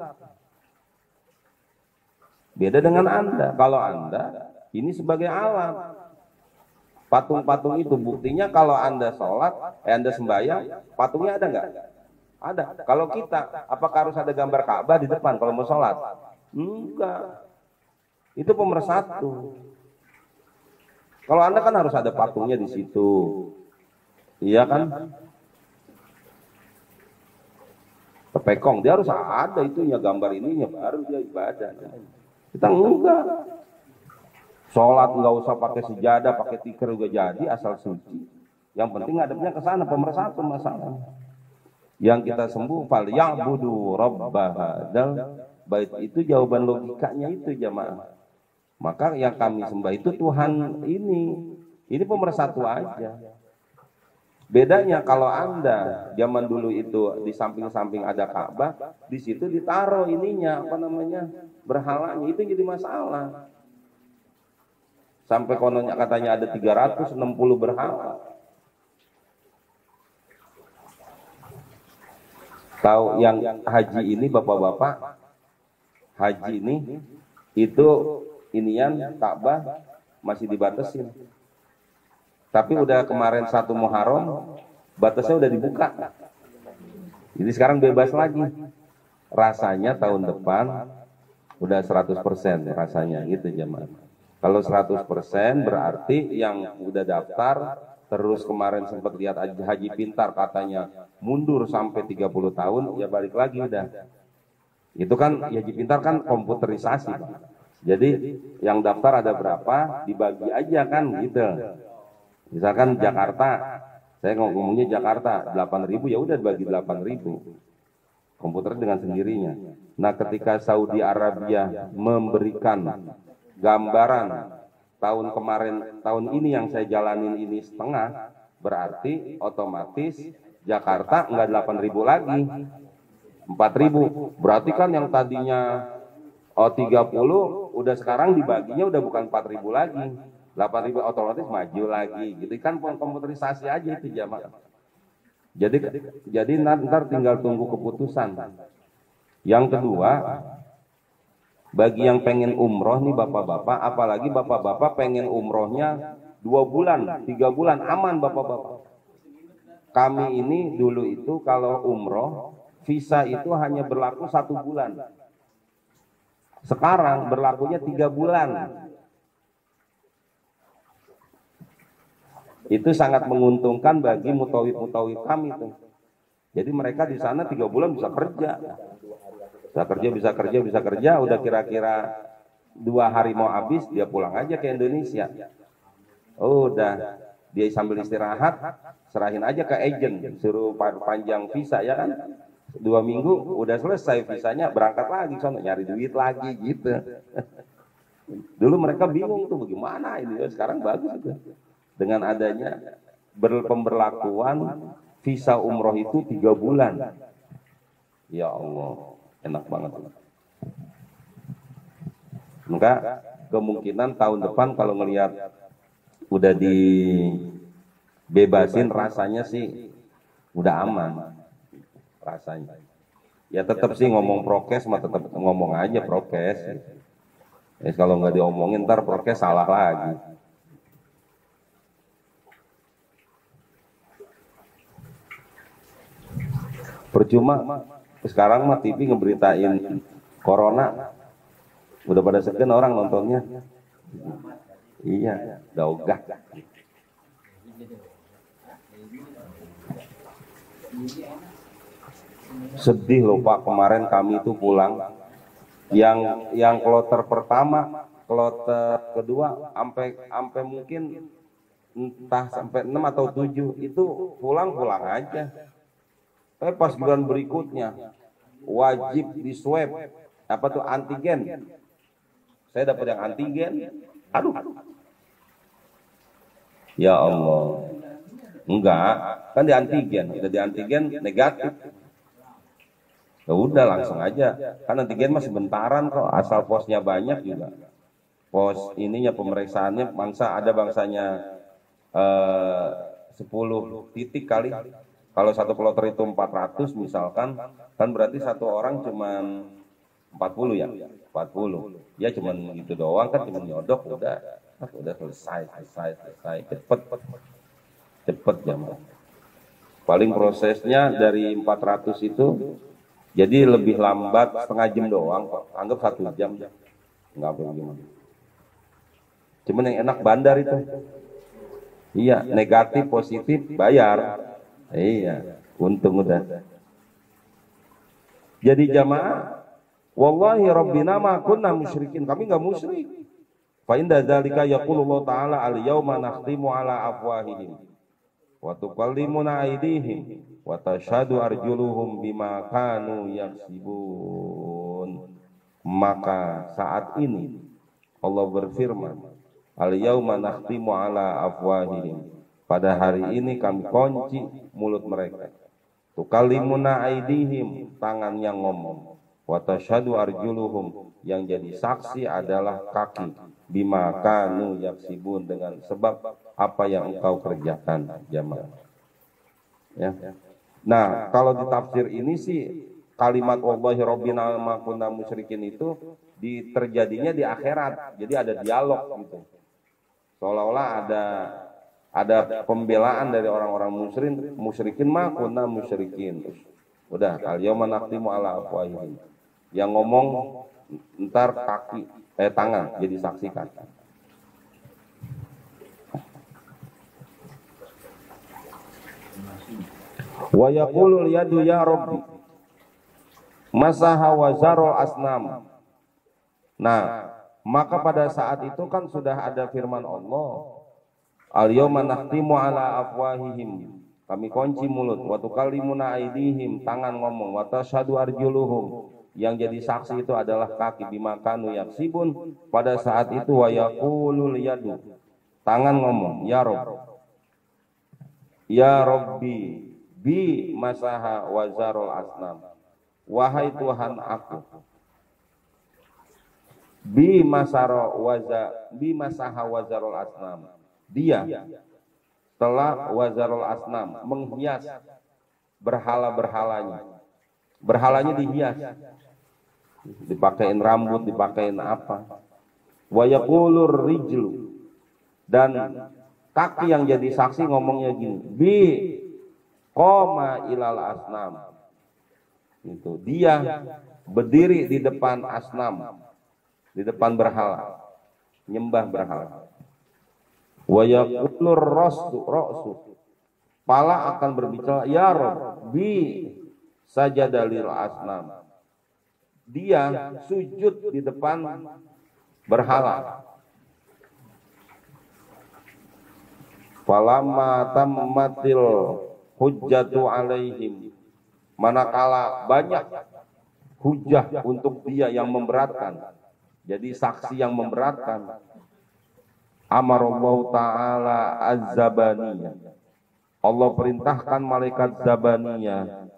Beda dengan Anda. Kalau Anda ini sebagai alat. Patung-patung itu buktinya kalau Anda sholat, Anda sembahyang, patungnya ada nggak? Ada. Kalau kita, apakah harus ada gambar Ka'bah di depan kalau mau sholat? Enggak. Itu pemersatu. Kalau Anda kan harus ada patungnya di situ, iya kan? Tepekong, dia harus ada itunya, gambar ininya, baru dia ibadah. Kita enggak. Sholat nggak usah pakai sejadah, pakai tikar juga jadi, asal suci. Yang penting ngadepnya ke sana, pemersatu masalah. Yang kita sembuh, fal ya'budu rabbah hadzal bait, itu jawaban logikanya itu jamaah. Maka yang kami sembah itu Tuhan ini pemersatu aja. Bedanya kalau Anda zaman dulu itu di samping-samping ada Ka'bah, di situ ditaruh ininya apa namanya berhalanya, itu jadi masalah. Sampai kononnya katanya ada 360 berhala. Tahu yang haji ini bapak-bapak, haji ini itu inian Ka'bah masih dibatasin. Tapi udah kemarin 1 Muharram batasnya udah dibuka. Jadi sekarang bebas lagi. Rasanya tahun depan udah 100% rasanya gitu jemaah. Kalau 100% berarti yang udah daftar terus kemarin sempat lihat haji pintar katanya mundur sampai 30 tahun, ya balik lagi udah. Itu kan haji pintar kan komputerisasi. Jadi yang daftar ada berapa dibagi aja kan gitu. Misalkan Jakarta, saya ngomongnya Jakarta 8.000, ya udah bagi 8.000. Komputer dengan sendirinya. Nah, ketika Saudi Arabia memberikan gambaran tahun kemarin, tahun ini yang saya jalanin ini setengah, berarti otomatis Jakarta enggak 8.000 lagi, 4.000. Berarti kan yang tadinya 30 udah sekarang dibaginya udah bukan 4.000 lagi, 8.000, otomatis maju lagi. Gitu kan komputerisasi aja itu jamaah. Jadi ntar tinggal tunggu keputusan. Yang kedua, bagi yang pengen umroh nih bapak-bapak, apalagi bapak-bapak pengen umrohnya 2 bulan, 3 bulan, aman bapak-bapak. Kami ini dulu itu kalau umroh, visa itu hanya berlaku 1 bulan. Sekarang berlakunya 3 bulan. Itu sangat menguntungkan bagi mutawif-mutawif kami tuh. Jadi mereka di sana 3 bulan bisa kerja. Bisa kerja, udah kira-kira 2 hari mau habis, dia pulang aja ke Indonesia. Udah, dia sambil istirahat, serahin aja ke agen, suruh panjang visa ya kan. 2 minggu, udah selesai visanya, berangkat lagi, sono nyari duit lagi gitu. Dulu mereka bingung tuh, bagaimana ini, sekarang bagus tuh. Dengan adanya pemberlakuan visa umroh itu 3 bulan. Ya Allah. Enak banget. Maka kemungkinan tahun depan kalau melihat udah dibebasin rasanya sih udah aman. rasanya. Ya tetap sih ngomong prokes mah tetap ngomong aja prokes. Kalau nggak diomongin ntar prokes salah lagi. Percuma sekarang mah TV ngeberitain corona, udah pada segan orang nontonnya. Iya, udah ogah. Sedih loh Pak, kemarin kami itu pulang, yang kloter pertama, kloter kedua, sampai mungkin entah sampai 6 atau 7 itu pulang aja. Tapi pas bulan berikutnya wajib di swab, apa tuh antigen. Saya dapat yang antigen, aduh. Ya Allah, enggak, kan di antigen, udah di antigen negatif. Ya udah langsung aja, kan antigen masih bentaran kok, asal posnya banyak juga. Pos ininya pemeriksaannya ada bangsanya 10 titik kali. Kalau satu kloter itu 400 misalkan, kan berarti satu orang cuman 40 ya, 40. Ya cuman gitu doang kan, cuman nyodok udah selesai, cepet jam. Paling prosesnya dari 400 itu jadi lebih lambat setengah jam doang, anggap 1 jam, nggak bagaimana. Cuman yang enak bandar itu, iya negatif positif bayar. Iya, untung udah. Jadi jamaah, wallahi rabbina ma kunna musyrikin. Kami enggak musyrik. Fa inda dzalika yaqulullah ta'ala al-yauma nakhtimu ala afwahihim wa tukallimuna aydihim wa tashhadu arjuluhum bima kanu yaksibun. Maka saat ini Allah berfirman, al-yauma nakhtimu ala afwahihim. Pada hari ini kami kunci mulut mereka. Tukallimuna aidihim, tangan yang ngomong. Wa tasyhadu arjuluhum, yang jadi saksi adalah kaki. Bima kanu yaksibun, dengan sebab apa yang engkau kerjakan, jamaah. Ya. Nah, kalau di tafsir ini sih kalimat wallahi rabbina ma kunna musyrikin itu terjadinya di akhirat. Jadi ada dialog gitu. Seolah-olah ada pembelaan dari orang-orang musyrikin mah kunna musyrikin. Udah, al-yauma nakhtimu ala afwahihim. Yang ngomong ntar tangan jadi saksikan. Wa yaqulul yadu ya rabbi masaha wa zarul asnam. Nah, maka pada saat itu kan sudah ada firman Allah, al-yauma nakhtimu ala afwahihim, kami kunci mulut, wa tukallimuna aydihim, tangan ngomong, wa tasyhadu arjuluhum, yang jadi saksi itu adalah kaki, bima kanu yaksibun. Pada saat itu wa yaqulul yadu, tangan ngomong, ya Rabb, ya Rabbi bi masaha wa zarul asnam, wahai Tuhan aku, bi masaha wa zarul asnam, dia telah wazarul asnam, menghias berhalanya dihias, dipakein rambut, dipakein apa. Wa yaqulur rijlu, dan kaki yang jadi saksi ngomongnya gini, bi qoma ilal asnam, itu dia berdiri di depan asnam, di depan berhala, nyembah berhala. Wa yaqulur ra'su, pala akan berbicara, ya Rabbi sajadalil asnam, dia sujud di depan berhala. Falamma tammatil hujjatu alaihim, manakala banyak hujah untuk dia yang memberatkan, jadi saksi yang memberatkan, amarallahu ta'ala az-zabaniyah, Allah perintahkan malaikat zabaniyah,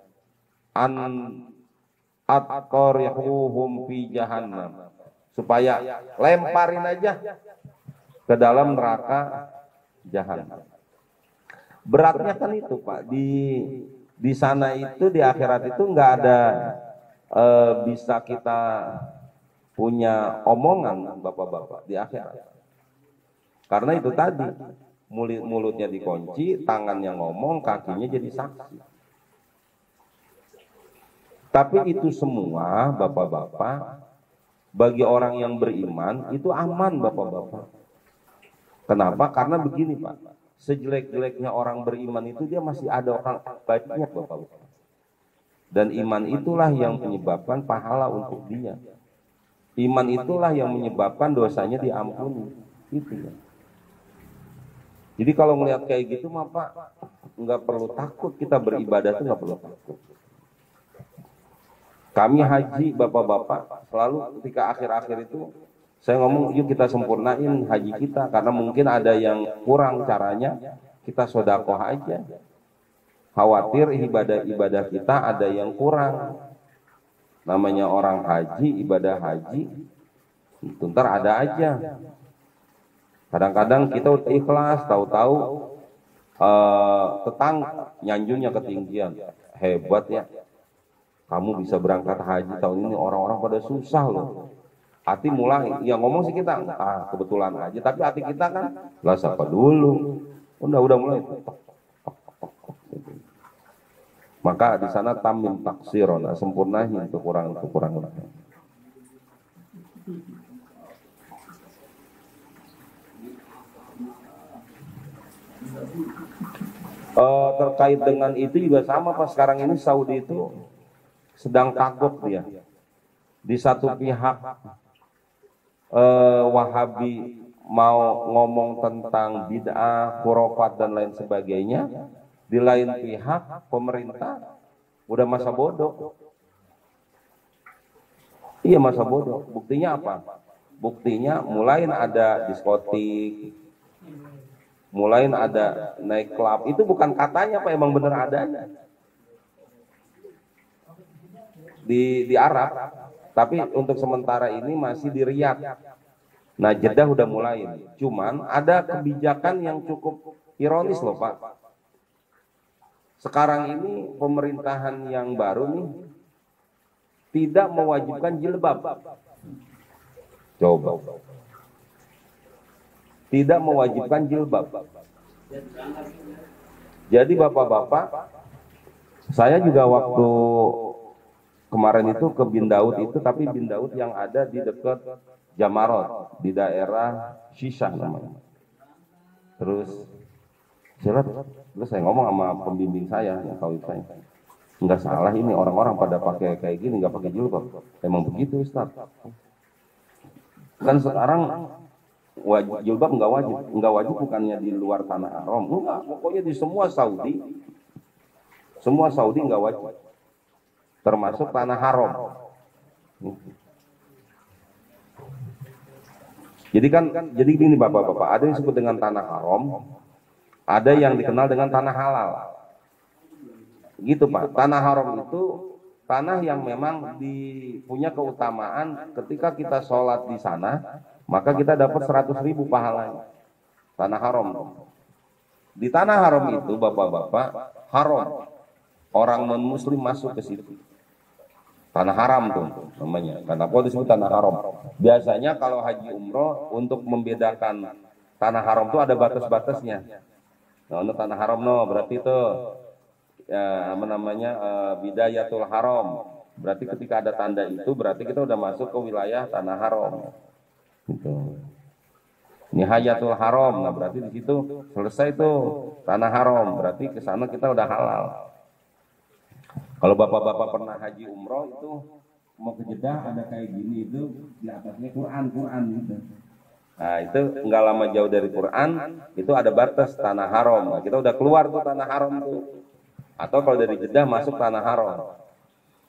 an atqarihuhum fi jahannam, supaya lemparin aja ke dalam neraka jahannam. Beratnya kan itu Pak, Di sana itu, di akhirat itu nggak ada bisa kita punya omongan bapak-bapak di akhirat. Karena itu tadi, mulutnya dikunci, tangannya ngomong, kakinya jadi saksi. Tapi itu semua bapak-bapak, bagi orang yang beriman itu aman bapak-bapak. Kenapa? Karena begini Pak, sejelek-jeleknya orang beriman itu dia masih ada orang baiknya bapak-bapak. Dan iman itulah yang menyebabkan pahala untuk dia. Iman itulah yang menyebabkan dosanya diampuni. Itu ya. Jadi kalau melihat kayak gitu mah Pak, nggak perlu takut kita beribadah itu, nggak perlu takut. Kami haji bapak-bapak selalu ketika akhir-akhir itu saya ngomong yuk kita sempurnain haji kita, karena mungkin ada yang kurang caranya, kita sedekah aja. Khawatir ibadah-ibadah kita ada yang kurang. Namanya orang haji, ibadah haji, ntar ada aja. Kadang-kadang kita udah ikhlas, tahu-tahu tetangga nyanjungnya ketinggian. Hebat ya, kamu bisa berangkat haji tahun ini, orang-orang pada susah loh. Hati mulai, ya ngomong sih kita, kebetulan aja. Tapi hati kita kan, lah siapa dulu? Udah mulai. Maka di sana tamim taksiron, sempurnahin kekurangan. Terkait dengan itu juga sama Pak, sekarang ini Saudi itu sedang takut dia. Di satu pihak Wahabi mau ngomong tentang bid'ah, khurafat dan lain sebagainya. Di lain pihak pemerintah udah masa bodoh. Iya masa bodoh. Buktinya apa? Buktinya mulai ada diskotik, mulai ada naik klub. Itu bukan katanya Pak, emang bener adanya. Di Arab. Tapi untuk sementara ini masih di Riyadh. Nah Jeddah udah mulai. Cuman ada kebijakan yang cukup ironis loh Pak. Sekarang ini pemerintahan yang baru nih tidak mewajibkan jilbab. Coba. Tidak mewajibkan jilbab. Jadi bapak-bapak, saya juga waktu kemarin itu ke Bin Daud itu, tapi Bin Daud yang ada di dekat Jamarot, di daerah Shisha namanya. Terus saya ngomong sama pembimbing saya, yang tahu saya, nggak salah ini orang-orang pada pakai kayak gini, nggak pakai jilbab. Emang begitu Ustaz. Kan sekarang jilbab nggak wajib bukannya di luar tanah haram, enggak, pokoknya di semua Saudi nggak wajib, termasuk tanah haram. Jadi gini bapak-bapak, ada yang disebut dengan tanah haram, ada yang dikenal dengan tanah halal. Gitu Pak. Tanah haram itu tanah yang memang punya keutamaan ketika kita sholat di sana, maka kita dapat 100.000 pahalanya. Tanah haram. Di tanah haram itu bapak-bapak, haram orang non-muslim masuk ke situ. Tanah haram tuh namanya. Kenapa disebut tanah haram? Biasanya kalau haji umroh untuk membedakan tanah haram itu ada batas-batasnya. Nah, untuk tanah haram berarti itu bidayatul haram. Berarti ketika ada tanda itu berarti kita udah masuk ke wilayah tanah haram. Gitu. Nihayatul haram. Nah, berarti di situ selesai tuh tanah haram. Berarti ke sana kita udah halal. Kalau bapak-bapak pernah haji umroh itu mau ke Jeddah ada kayak gini itu di atasnya Quran gitu. Nah itu nggak lama jauh dari Quran itu ada batas tanah haram. Nah, kita udah keluar tuh tanah haram tuh. Atau kalau dari Jeddah masuk tanah haram.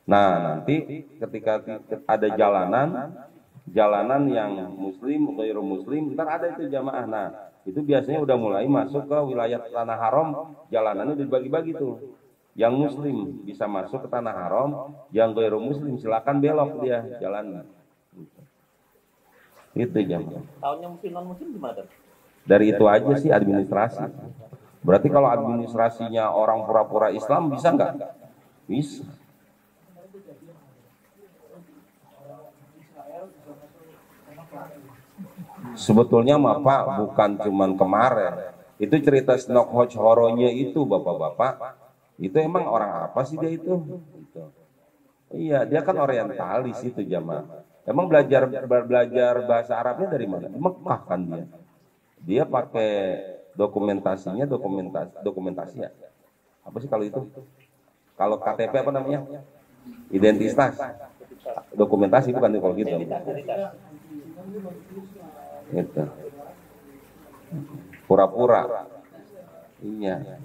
Nah nanti ketika ada jalanan yang muslim atau muslim, ntar ada itu jamaah. Nah itu biasanya udah mulai masuk ke wilayah tanah haram, jalanannya dibagi-bagi tuh. Yang muslim bisa masuk ke tanah haram, yang ghairu muslim silakan belok dia jalan. Itu jam. Tahunnya muslim non muslim gimana? Dari itu aja sih administrasi. Berarti kalau administrasinya orang pura-pura Islam bisa nggak? Bisa. Sebetulnya mah Pak, bukan cuman kemarin. Itu cerita Snokhoj Horonya itu Bapak-bapak. Itu emang orang apa sih dia itu? Gitu. Iya, dia kan orientalis itu jamaah. Emang belajar bahasa Arabnya dari mana? Di Mekah kan dia. Dia pakai dokumentasi ya. Apa sih kalau itu? Kalau KTP apa namanya? Identitas. Dokumentasi bukan kalau gitu. Gitu. Pura-pura. Iya.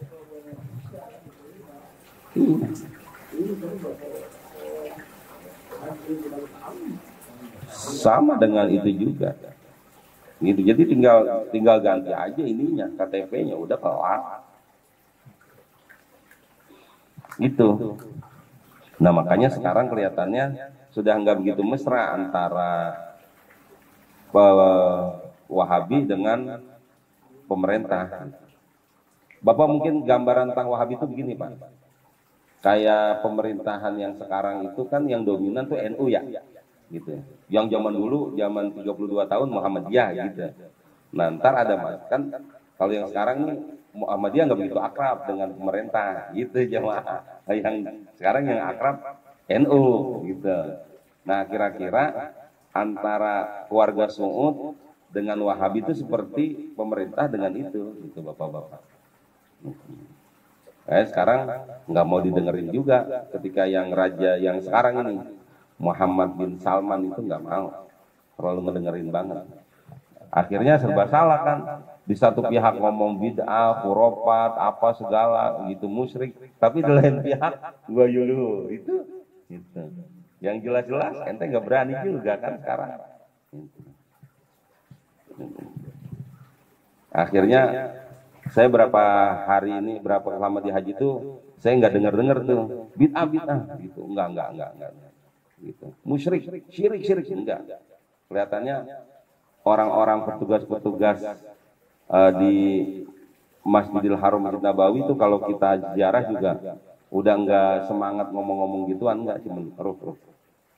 Sama dengan itu juga. Gitu. Jadi tinggal ganti aja ininya, KTP-nya udah kelar. Itu. Nah, makanya sekarang kelihatannya sudah nggak begitu mesra antara Wahabi dengan pemerintah. Bapak mungkin gambaran tentang Wahabi itu begini Pak. Kayak pemerintahan yang sekarang itu kan yang dominan tuh NU ya. Gitu. Yang zaman dulu zaman 32 tahun Muhammadiyah gitu. Nah, ntar ada Mas kan kalau yang sekarang nih Muhammadiyah nggak begitu akrab dengan pemerintah gitu jemaah. Yang sekarang yang akrab NU gitu. Nah, kira-kira antara keluarga Suud dengan Wahabi itu seperti pemerintah dengan itu gitu Bapak-bapak. Sekarang nggak mau didengerin juga ketika yang raja yang sekarang ini Muhammad bin Salman itu nggak mau, terlalu ngedengerin banget. Akhirnya serba salah kan. Di satu pihak ngomong bid'ah, khurafat, apa segala gitu musyrik, tapi di lain pihak gua yulu itu gitu. Yang jelas-jelas ente nggak berani juga kan sekarang. Akhirnya saya berapa hari ini berapa lama di haji itu saya nggak dengar tuh bid'ah gitu, enggak. Gitu. Musyrik, syirik enggak. Kelihatannya orang-orang petugas-petugas di Masjidil Haram Masjid Nabawi itu kalau kita ziarah juga udah enggak semangat ngomong-ngomong gituan, enggak,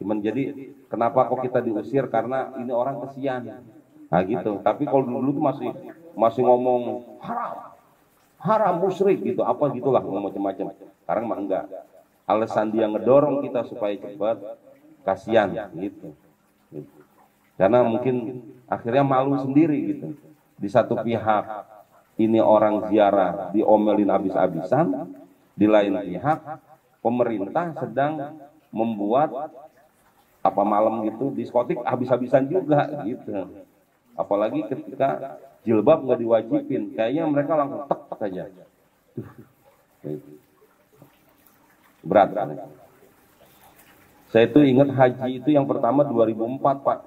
cuman jadi kenapa kok kita diusir karena ini orang kesian. Nah gitu. Tapi kalau dulu tuh masih ngomong haram musyrik gitu, apa gitulah ngomong macam-macam. Sekarang mah enggak. Alasan dia ngedorong kita supaya cepat kasihan gitu. Karena mungkin akhirnya malu sendiri gitu. Di satu pihak ini orang ziarah diomelin habis-habisan, di lain pihak pemerintah sedang membuat apa malam gitu diskotik habis-habisan juga gitu. Apalagi ketika jilbab nggak diwajibin, kayaknya mereka langsung tek aja. Berat. Saya itu ingat haji itu yang pertama 2004 Pak,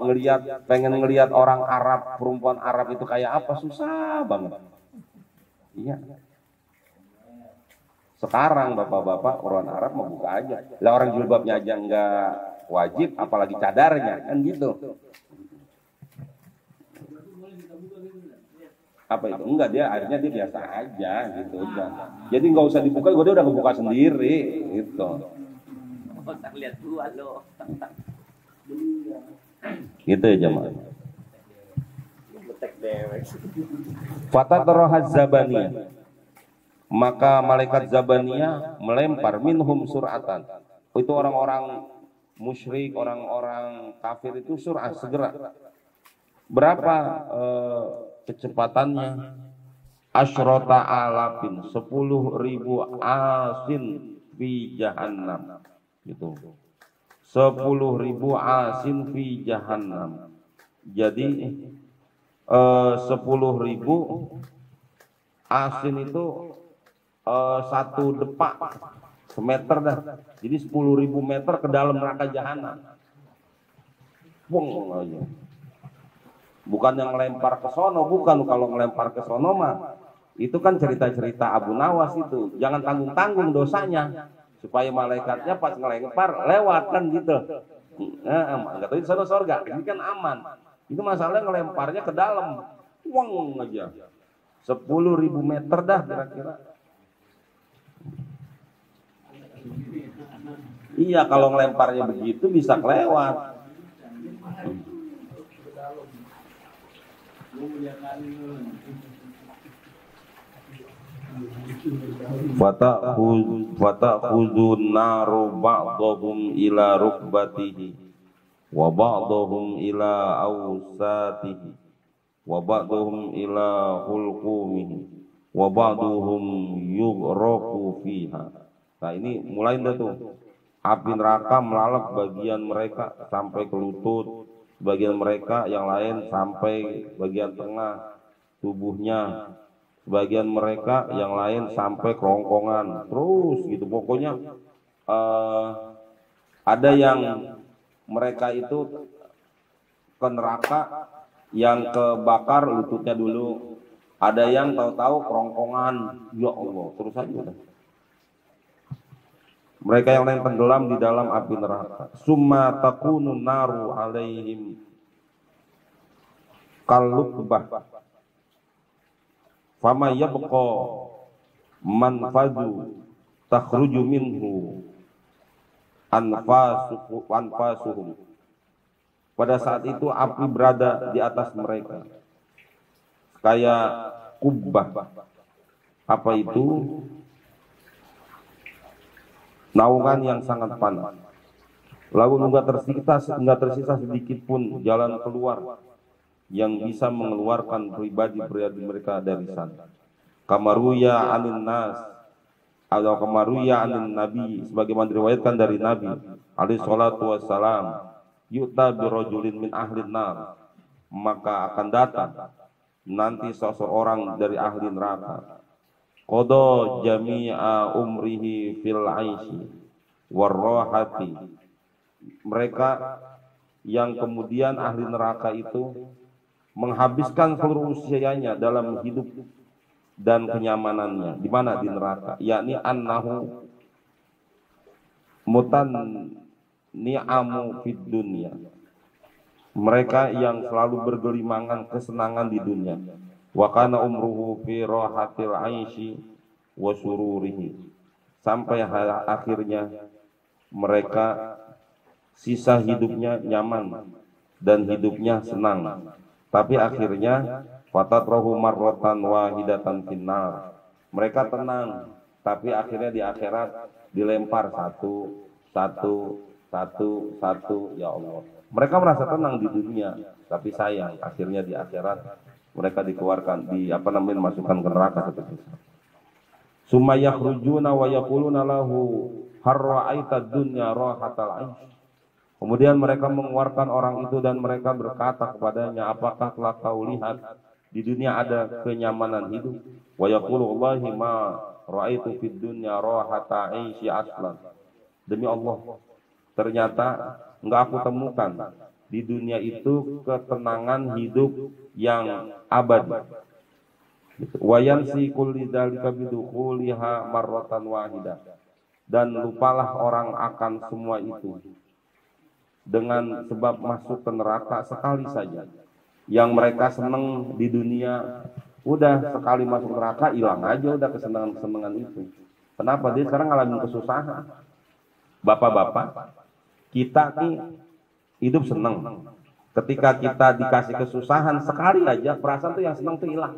pengen ngelihat orang Arab, perempuan Arab itu kayak apa, susah banget. Iya. Sekarang bapak-bapak orang Arab mau buka aja. Lah orang jilbabnya aja nggak wajib, apalagi cadarnya kan gitu. Apa itu? Enggak, dia akhirnya dia biasa aja gitu udah. Jadi nggak usah dibuka, dia udah kebuka sendiri gitu. Oh, tak lihat gua lo. Gitu ya jemaah. Fatatorohaz Zabaniyah, maka malaikat Zabaniyah melempar minhum sur'atan. Itu orang-orang musyrik, orang-orang kafir itu sur'ah, segera. Berapa kecepatannya? Asyrota alafin, 10.000 asin fi jahannam. Gitu. 10.000 asin fi jahannam. Jadi 10.000 asin itu satu depak semeter dah. Jadi 10.000 meter ke dalam neraka jahanam. Wong aja. Bukan yang ngelempar ke sono, bukan. Kalau ngelempar ke sono mah itu kan cerita-cerita Abu Nawas itu. Jangan tanggung-tanggung dosanya supaya malaikatnya pas ngelempar lewat kan gitu. Nah, enggak tahu di sana surga. Ini kan aman. Itu masalahnya ngelemparnya ke dalam. Wong aja. 10.000 meter dah kira-kira. Iya, kalau ngelemparnya begitu bisa kelewat. Fatakhudun naru ba'dhum ila rukbatihi wa ba'dhum ila awsatihi wa ba'dhum ila hulqumihi wa ba'dhum yughraqu fiha. Nah, ini mulai dah tuh. Api neraka melalap bagian mereka sampai ke lutut, bagian mereka yang lain sampai bagian tengah tubuhnya, sebagian mereka yang lain sampai kerongkongan, terus gitu. Pokoknya ada yang mereka itu ke neraka yang kebakar lututnya dulu, ada yang tahu-tahu kerongkongan, ya Allah, terus aja udah. Mereka yang lain tenggelam di dalam api neraka. Summa takunu naru alaihim kalubah. Fama yabqa manfadu takhruju minhu anfasuhum. Pada saat itu api berada di atas mereka kayak kubah. Apa itu? Naungan yang sangat panas. Lalu enggak tersisa sedikit pun jalan keluar yang bisa mengeluarkan pribadi-pribadi mereka dari sana. Kamaruya anin nas atau kamaruya anin nabi, sebagaimana diriwayatkan dari Nabi alaihi salatu wassalam, yu'ta birajulin min ahli nar, maka akan datang nanti seseorang dari ahli neraka. Qada jami'a umrihi fil aishi warrohati. Mereka yang kemudian ahli neraka itu menghabiskan seluruh usianya dalam hidup dan kenyamanannya. Di mana? Di neraka. Yakni annahu mutan ni'amu fid dunya. Mereka yang selalu bergelimangan kesenangan di dunia. Wa kana umruhu fi rahatil aishi wa sururihi. Sampai akhirnya mereka sisa hidupnya nyaman dan hidupnya senang. Tapi akhirnya fatatrahu marratan wahidatan finnar. Mereka tenang, tapi akhirnya di akhirat dilempar satu, ya Allah. Mereka merasa tenang di dunia, tapi sayang akhirnya di akhirat mereka dikeluarkan, masukkan ke neraka seperti itu. Summa yakhrujuna wa yaquluna lahu harra'aita dunya rahatal 'aish. Kemudian mereka mengeluarkan orang itu dan mereka berkata kepadanya, apakah telah kau lihat di dunia ada kenyamanan hidup? Wa yaqulu wallahi ma ra'aitu fid dunya rahata 'aishi aslan. Demi Allah, ternyata enggak aku temukan di dunia itu ketenangan hidup yang abadi. Wa yansi kulli dzalika bidukhuliha marratan wahidah. Dan lupalah orang akan semua itu dengan sebab masuk ke neraka sekali saja. Yang mereka senang di dunia, udah sekali masuk neraka hilang aja udah kesenangan-kesenangan itu. Kenapa dia sekarang ngalamin kesusahan? Bapak-bapak, kita nih hidup senang. Ketika kita dikasih kesusahan sekali aja, perasaan tuh yang senang tuh hilang.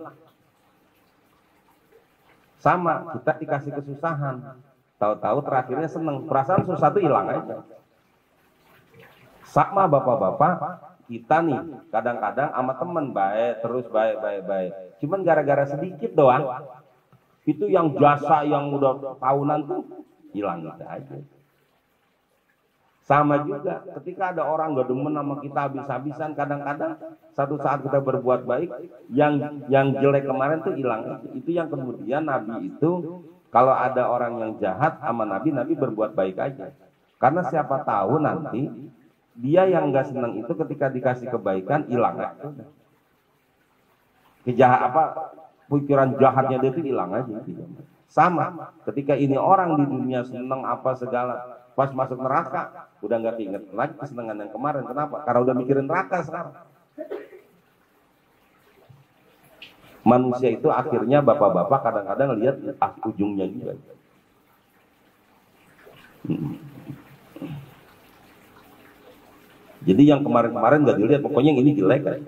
Sama, kita dikasih kesusahan, tahu-tahu terakhirnya senang, perasaan susah tuh hilang aja. Sama bapak-bapak, kita nih kadang-kadang sama temen baik, terus baik. Cuman gara-gara sedikit doang, itu yang jasa yang udah tahunan tuh hilang aja. Sama juga ketika ada orang gak demen sama kita habis-habisan, kadang-kadang satu saat kita berbuat baik, yang jelek kemarin tuh hilang. Itu yang kemudian Nabi itu kalau ada orang yang jahat sama Nabi berbuat baik aja. Karena siapa tahu nanti dia yang gak senang itu ketika dikasih kebaikan hilang aja. Pikiran jahatnya dia itu hilang aja. Sama ketika ini orang di dunia senang apa segala, pas masuk neraka udah nggak keinget lagi kesenangan yang kemarin. Kenapa? Karena udah mikirin neraka sekarang. manusia itu akhirnya bapak-bapak kadang-kadang lihat ujungnya juga. Jadi yang kemarin-kemarin nggak dilihat, pokoknya yang ini jelek kan.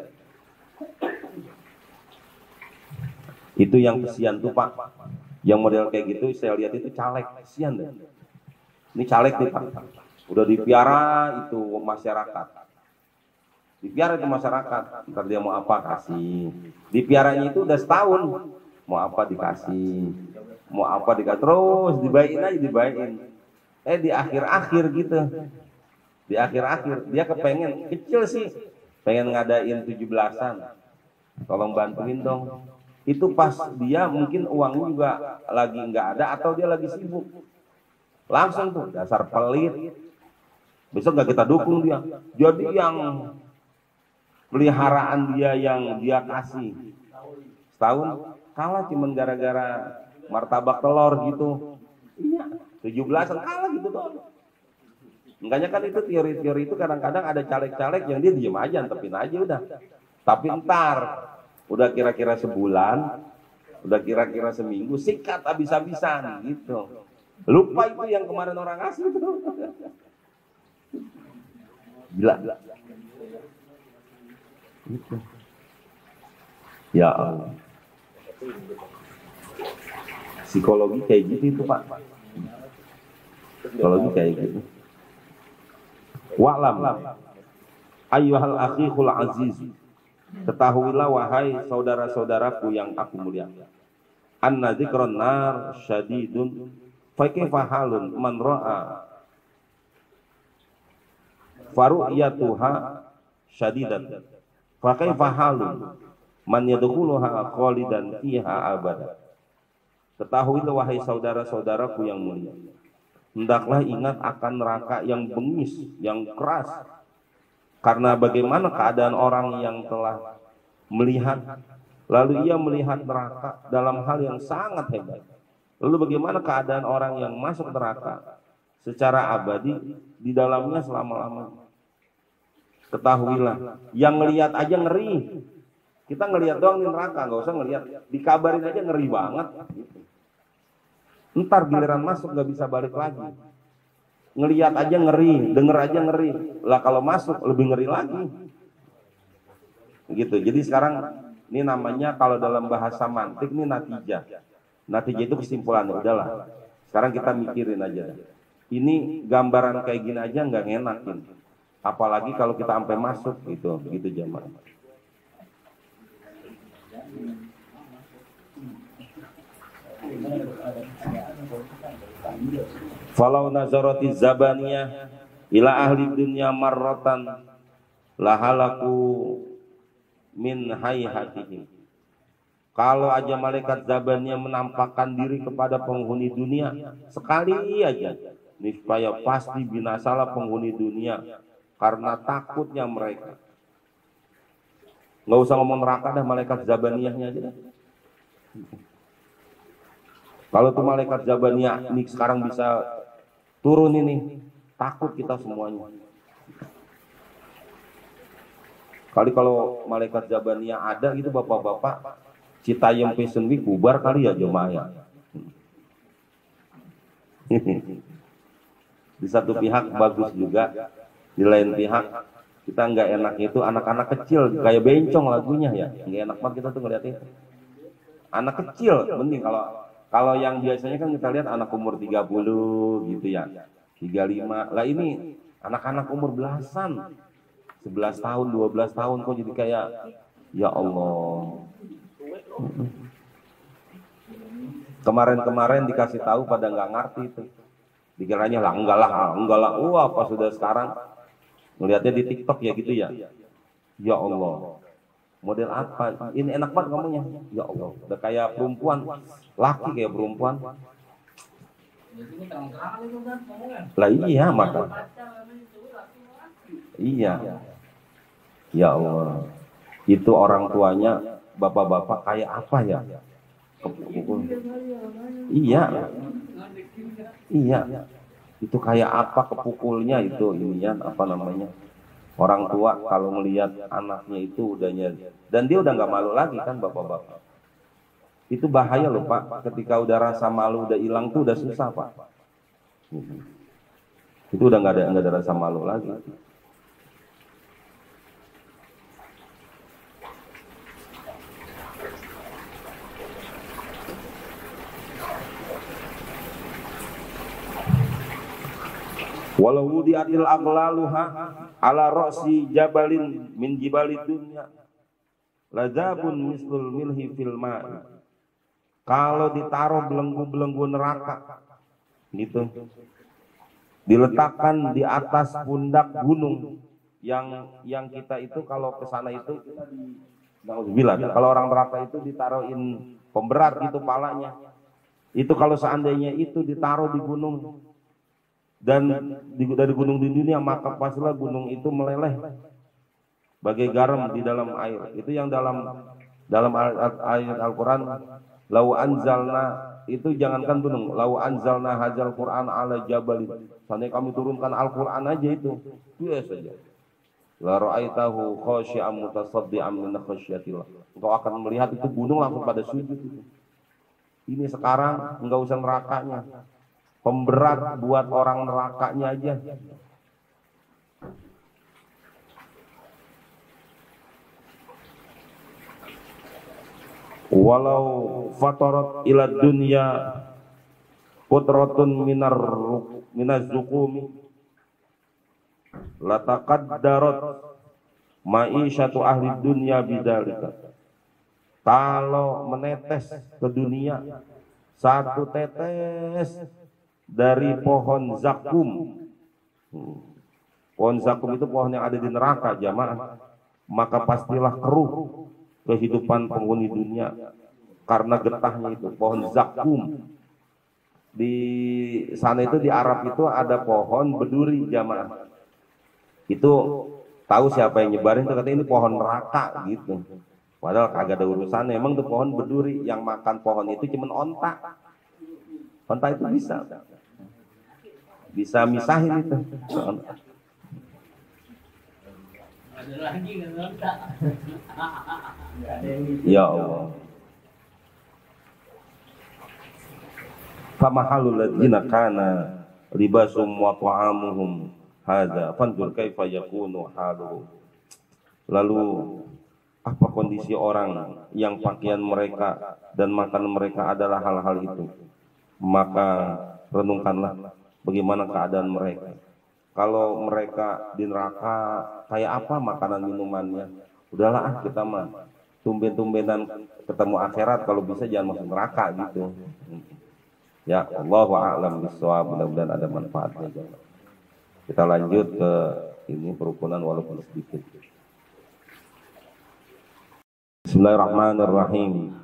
Itu yang kesian tuh Pak. Yang model kayak gitu saya lihat itu caleg, kesian deh. Ini caleg nih Pak. Udah dipiara itu masyarakat. Dipiara itu masyarakat. Ntar dia mau apa kasih. Dipiaranya itu udah setahun. Mau apa dikasih. Mau apa dikasih. Terus dibaikin aja dibaikin. Di akhir-akhir gitu. Di akhir-akhir dia kepengen kecil sih. Pengen ngadain 17-an. Tolong bantuin dong. Itu pas dia mungkin uangnya juga lagi nggak ada atau dia lagi sibuk. Langsung tuh dasar pelit. Besok nggak kita dukung dia. Jadi yang peliharaan dia yang dia kasih setahun kalah cuman gara-gara martabak telur gitu. Iya, 17-an kalah gitu doang. Makanya kan itu teori-teori itu kadang-kadang ada caleg-caleg yang dia diem aja, antepin aja udah. Tapi ntar udah kira-kira sebulan, udah kira-kira seminggu, sikat habis-habisan gitu. Lupa itu yang kemarin orang asli itu. Gila. Gitu. Ya Allah. Psikologi kayak gitu itu Pak. Psikologi kayak gitu. Wa'lam ayyuhal akhul aziz. Ketahuilah wahai saudara-saudaraku yang aku muliakan. Anna dzikran nar syadidun fa kaifa halun man ra'a faru'yatuha syadidan fa kaifa halun man yadkhuluha khalidan fiha abada. Ketahuilah wahai saudara-saudaraku yang mulia, hendaklah ingat akan neraka yang bengis, yang keras. Karena bagaimana keadaan orang yang telah melihat, lalu ia melihat neraka dalam hal yang sangat hebat. Lalu bagaimana keadaan orang yang masuk neraka secara abadi di dalamnya selama-lamanya. Ketahuilah, yang ngelihat aja ngeri. Kita ngelihat doang di neraka, nggak usah ngelihat. Dikabarin aja ngeri banget. Ntar giliran masuk nggak bisa balik lagi. Ngelihat aja ngeri, denger aja ngeri. Lah kalau masuk lebih ngeri lagi. Gitu. Jadi sekarang ini namanya kalau dalam bahasa mantik ini natijah. Natijah itu kesimpulannya. Udahlah. Sekarang kita mikirin aja. Ini gambaran kayak gini aja nggak ngenakin. Apalagi kalau kita sampai masuk gitu, gitu jamaah. Falau nazarati zabaniyah ila ahli dunya marratan lahalaku min hayhatihim. Kalau aja malaikat zabaniyah menampakkan diri kepada penghuni dunia sekali aja, niscaya pasti binasalah penghuni dunia karena takutnya mereka. Nggak usah ngomong neraka dah, malaikat zabaniyahnya aja dah. Kalau tuh malaikat zabaniyah ini sekarang bisa turun ini, takut kita semuanya. Kali kalau malaikat zabaniyah ada gitu bapak-bapak, Citayam Fashion Week bubar kali ya jemaah. Di satu pihak bagus juga, di lain pihak kita nggak enaknya itu anak-anak kecil kayak bencong lagunya ya, nggak enak banget kita tuh ngeliat itu. Anak kecil, mending kalau yang biasanya kan kita lihat anak umur 30 gitu ya, 35. Lah ini anak-anak umur belasan, 11 tahun, 12 tahun kok jadi kayak ya Allah. Kemarin-kemarin dikasih tahu pada nggak ngerti itu. Dikiranya lah enggak lah. Wah, pas sudah sekarang ngelihatnya di TikTok ya gitu ya. Ya Allah. Model apa? Ini enak banget ngomongnya. Ya Allah, udah kayak perempuan, laki kayak perempuan. Lah iya maka. Iya. Ya Allah. Itu orang tuanya bapak-bapak kayak apa ya? Kepukul. Iya. Iya. Itu kayak apa kepukulnya itu inian apa namanya? Orang tua kalau melihat anaknya itu udahnya, dan dia udah nggak malu lagi kan bapak-bapak. Itu bahaya loh Pak, ketika udah rasa malu udah hilang tuh udah susah Pak. Itu udah nggak ada rasa malu lagi. Walau wudi'atil aghlaluha ala ra'si jabalin min jibalid dunya lazabun mislul milhi fil ma'i. Kalau ditaruh belenggu-belenggu neraka gitu, diletakkan di atas pundak gunung yang kita itu kalau ke sana itu kita kalau orang neraka itu ditaruhin pemberat gitu palanya. Itu kalau seandainya itu ditaruh di gunung dan dari gunung di dunia, maka pastilah gunung itu meleleh bagai garam di dalam air. Itu yang dalam ayat Al-Quran, lau anzalna, itu jangankan gunung, lau anzalna hadzal Quran ala jabalin, seandainya kami turunkan Al-Quran aja itu biasa saja, la ra'aitahu khashi'an mutasaddian min khasyatillah, engkau akan melihat itu gunung langsung pada sujud. Ini sekarang enggak usah nerakanya, pemberat buat orang nerakanya aja. Walau fatarat ila dunya qutratun minaz zukumi lataqaddarat ma'isyatu ahli dunya bidzalika. Kalau menetes ke dunia satu tetes dari pohon zakum. Pohon zakum itu pohon yang ada di neraka jamaah. Maka pastilah keruh kehidupan penghuni dunia karena getahnya itu pohon zakum. Di sana itu di Arab itu ada pohon beduri jamaah. Itu tahu siapa yang nyebarin itu, katanya ini pohon neraka gitu. Padahal kagak ada urusan, emang tuh pohon beduri, yang makan pohon itu cuman onta. Onta itu bisa misahin itu. Ada lagi kan onta. Ya Allah. Famahalul ladzina kana libasum wa ta'amuhum hadza fanzur kaifa yakunu haluhum. Lalu apa kondisi orang yang pakaian mereka dan makan mereka adalah hal-hal itu, maka renungkanlah bagaimana keadaan mereka. Kalau mereka di neraka kayak apa makanan minumannya. Udahlah kita mah tumben-tumbenan ketemu akhirat, kalau bisa jangan masuk neraka gitu. Ya, Allahu a'lam bishawab, mudah-mudahan ada manfaatnya. Kita lanjut ke ini perukunan walaupun sedikit. Bismillahirrahmanirrahim.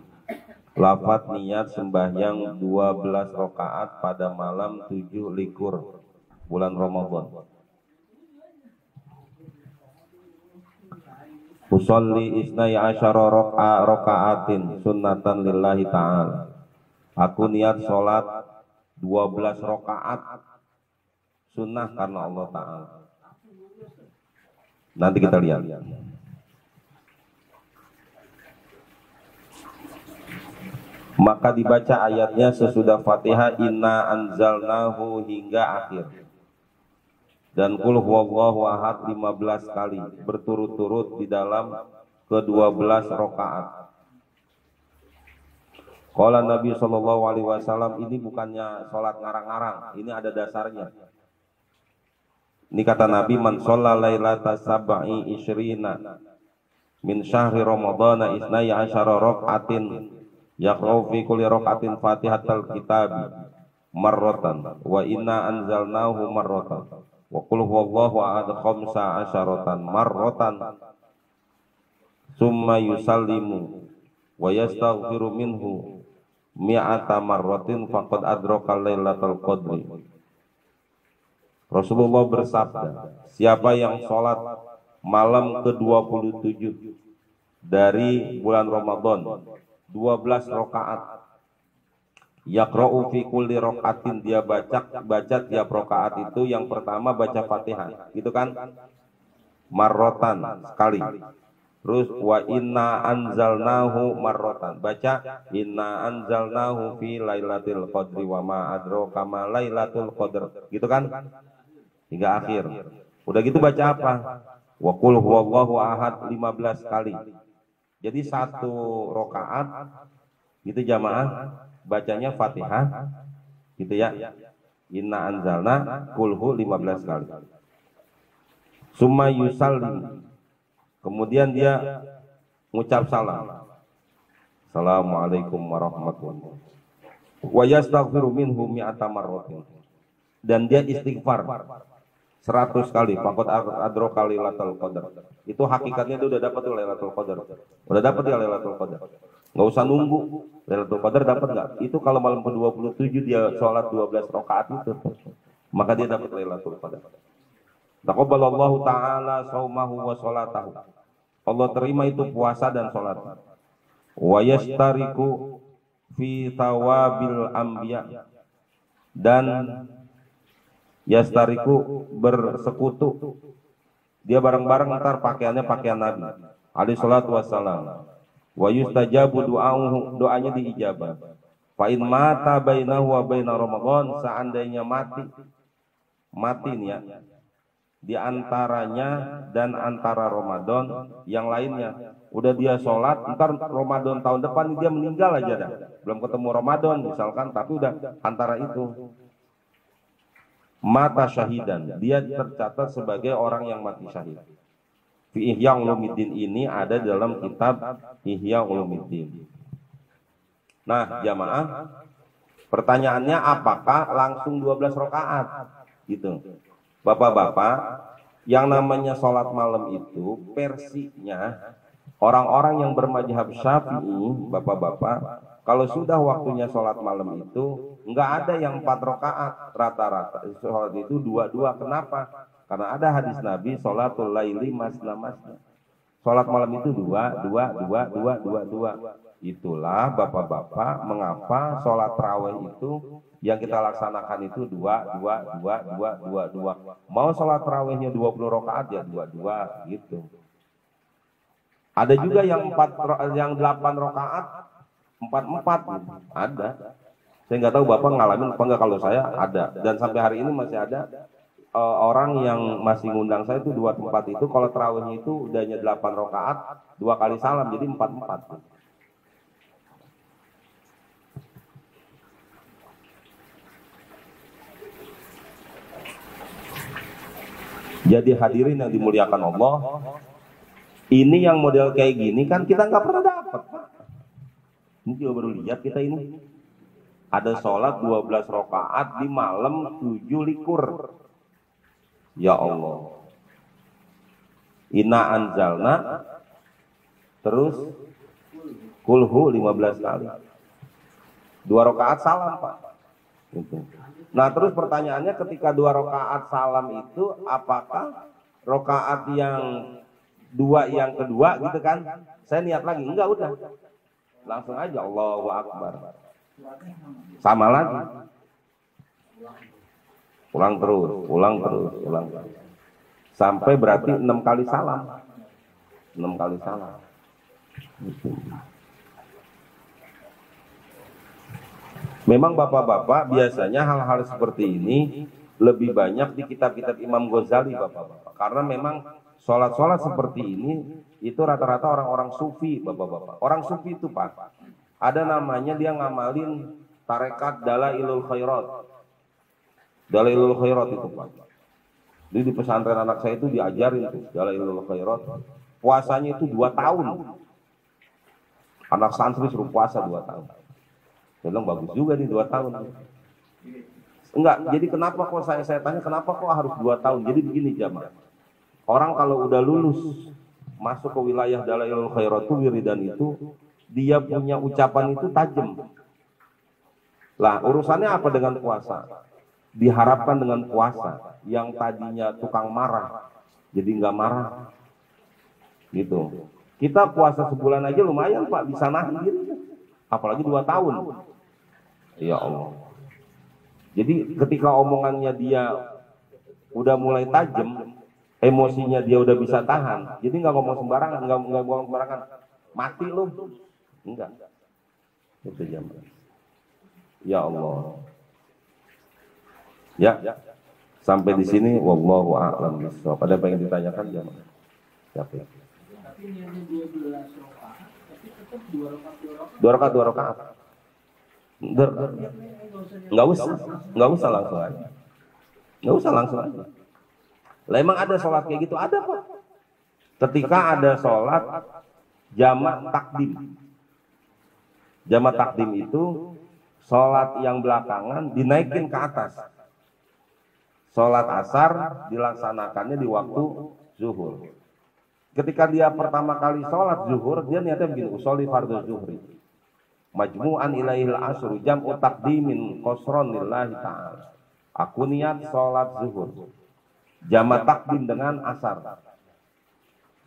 Lafaz niat sembahyang 12 rakaat pada malam 7 likur bulan Ramadan. Usolli isnai asyara rakaatin sunnatan lillahi ta'ala. Aku niat sholat 12 rakaat sunnah karena Allah Ta'ala. Nanti kita lihat. Maka dibaca ayatnya sesudah Fatihah, inna anzalnahu hingga akhir. Dan qul huwallahu ahad 15 kali berturut-turut di dalam ke-12 rakaat. Qala Nabi sallallahu alaihi wasallam, ini bukannya sholat ngarang-ngarang, ini ada dasarnya. Ini kata Nabi, man shalla lailata sab'i isyrina min syahri ramadhana isnai asyara rakaatin yaqra'u fi kulli rakaatin fatihatal kitabi marratan wa inna anzalnahu marratan wa qul huwallahu ahad khamsa asyaratan marratan summa yusallimu wa yastaghfiru minhu mi'ata marratin faqad adraka lailatul qadri. Rasulullah bersabda, siapa yang sholat malam ke-27 dari bulan Ramadan 12 rakaat, yaqra'u fi kulli rakaatin, dia baca tiap rakaat itu yang pertama baca Fatihah, gitu kan? Marrotan sekali. Terus wa inna anzalnahu marratan. Baca inna anzalnahu fi lailatul qadri wa ma adraka ma lailatul qadr. Gitu kan? Hingga akhir. Udah gitu baca apa? Wa qul huwallahu ahad 15 kali. Jadi satu rakaat gitu jamaah bacanya Fatihah gitu ya. Inna anzalna qulhu 15 kali. Summa yusallim. Kemudian dia mengucap salam. Assalamualaikum warahmatullahi wabarakatuh. Wa yastaghfiru minhu mi'ata marratin. Dan dia istighfar 100 kali. Faqad adraka lailatul qadar. Itu hakikatnya dia udah dapat lailatul qadar. Udah dapat dia lailatul qadar. Enggak usah nunggu. Lailatul qadar dapat enggak? Itu kalau malam ke-27 dia sholat 12 rakaat itu. Maka dia dapat lailatul qadar. Taqabbalallahu ta'ala shaumahu wa sholatahu. Allah terima itu puasa dan sholat. Wa yashtariku fi tawabil anbiya. Dan yastariku bersekutu. Dia bareng-bareng ntar pakaiannya pakaian Nabi alaihi salatu wassalam. Wa yustajabu du'auhu, doanya diijabah. Fa in mata bainahu wa baina Ramadan, seandainya mati nih ya, di antaranya dan antara Ramadan yang lainnya. Udah dia sholat, ntar Ramadan tahun depan dia meninggal aja dah. Belum ketemu Ramadan misalkan, tapi udah antara itu. Mata syahidan, dia tercatat sebagai orang yang mati syahid. Fi Ihya Ulumuddin ini ada dalam kitab Ihya Ulumuddin. Nah, jamaah, pertanyaannya apakah langsung 12 rakaat? Gitu. Bapak-bapak, yang namanya sholat malam itu versinya orang-orang yang bermadzhab Syafi'i, bapak-bapak, kalau sudah waktunya sholat malam itu nggak ada yang 4 rakaat, rata-rata sholat itu 2-2. Kenapa? Karena ada hadis Nabi sholatul laili masna masna. Sholat malam itu 2. Itulah bapak-bapak mengapa sholat tarawih itu yang kita laksanakan itu 2. Mau sholat tarawihnya 20 rakaat ya 2 gitu. Ada juga yang 8 rakaat 4 gitu. Ada. Saya nggak tahu bapak ngalamin apa enggak, kalau saya ada. Dan sampai hari ini masih ada orang yang masih ngundang saya itu 2 tempat itu kalau tarawihnya itu udahnya 8 rakaat 2 kali salam jadi 4. Jadi hadirin yang dimuliakan Allah, ini yang model kayak gini kan kita nggak pernah dapat. Ini juga baru lihat kita ini. Ada sholat 12 rakaat di malam 7 likur. Ya Allah. Inna anzalna, terus kulhu 15 kali. 2 rakaat salam Pak. Gitu. Nah terus pertanyaannya ketika 2 rakaat salam itu apakah rakaat yang 2 yang kedua gitu kan? Saya niat lagi, enggak udah. Langsung aja Allahu Akbar. Sama lagi. Ulang terus. Sampai berarti 6 kali salam. 6 kali salam. Memang bapak-bapak biasanya hal-hal seperti ini lebih banyak di kitab-kitab Imam Ghazali bapak-bapak. Karena memang sholat-sholat seperti ini itu rata-rata orang-orang sufi bapak-bapak. Orang sufi itu Pak, ada namanya dia ngamalin tarekat Dalailul Khairat. Dalailul Khairat itu Pak. Jadi di pesantren anak saya itu diajarin tuh Dalailul Khairat. Puasanya itu 2 tahun. Anak santri suruh puasa 2 tahun. Saya bilang bagus juga nih 2 tahun. Enggak, jadi kenapa kok saya tanya kenapa kok harus 2 tahun? Jadi begini jamaah. Orang kalau udah lulus masuk ke wilayah Dalailul Khairat itu wiridan itu dia punya ucapan itu tajam. Lah urusannya apa dengan puasa? Diharapkan dengan puasa yang tadinya tukang marah jadi nggak marah. Gitu. Kita puasa sebulan aja lumayan Pak, bisa nahan diri. Apalagi 2 tahun. Ya Allah. Jadi ketika omongannya dia udah mulai tajam, emosinya dia udah bisa tahan, jadi nggak ngomong sembarangan, nggak ngomong sembarangan, mati lu, enggak. Itu jamaah. Ya Allah. Ya, sampai di sini wallahu a'lam bishawab. Ada apa yang ditanyakan jamaah? Siapa? Tapi niatnya 12 rakaat, tapi tetap 2 rakaat. Nggak usah langsung aja. Nggak usah langsung aja. Lah emang ada sholat kayak gitu? Ada kok. Ketika ada sholat jamak takdim. Jamak takdim itu sholat yang belakangan dinaikin ke atas. Sholat asar dilaksanakannya di waktu zuhur. Ketika dia pertama kali sholat zuhur, dia niatnya begini, usolli fardhu zuhri majmu'an ilaihil asru jam'u takdimin qasron lillahi ta'ala. Aku niat sholat zuhur jamak takdim dengan asar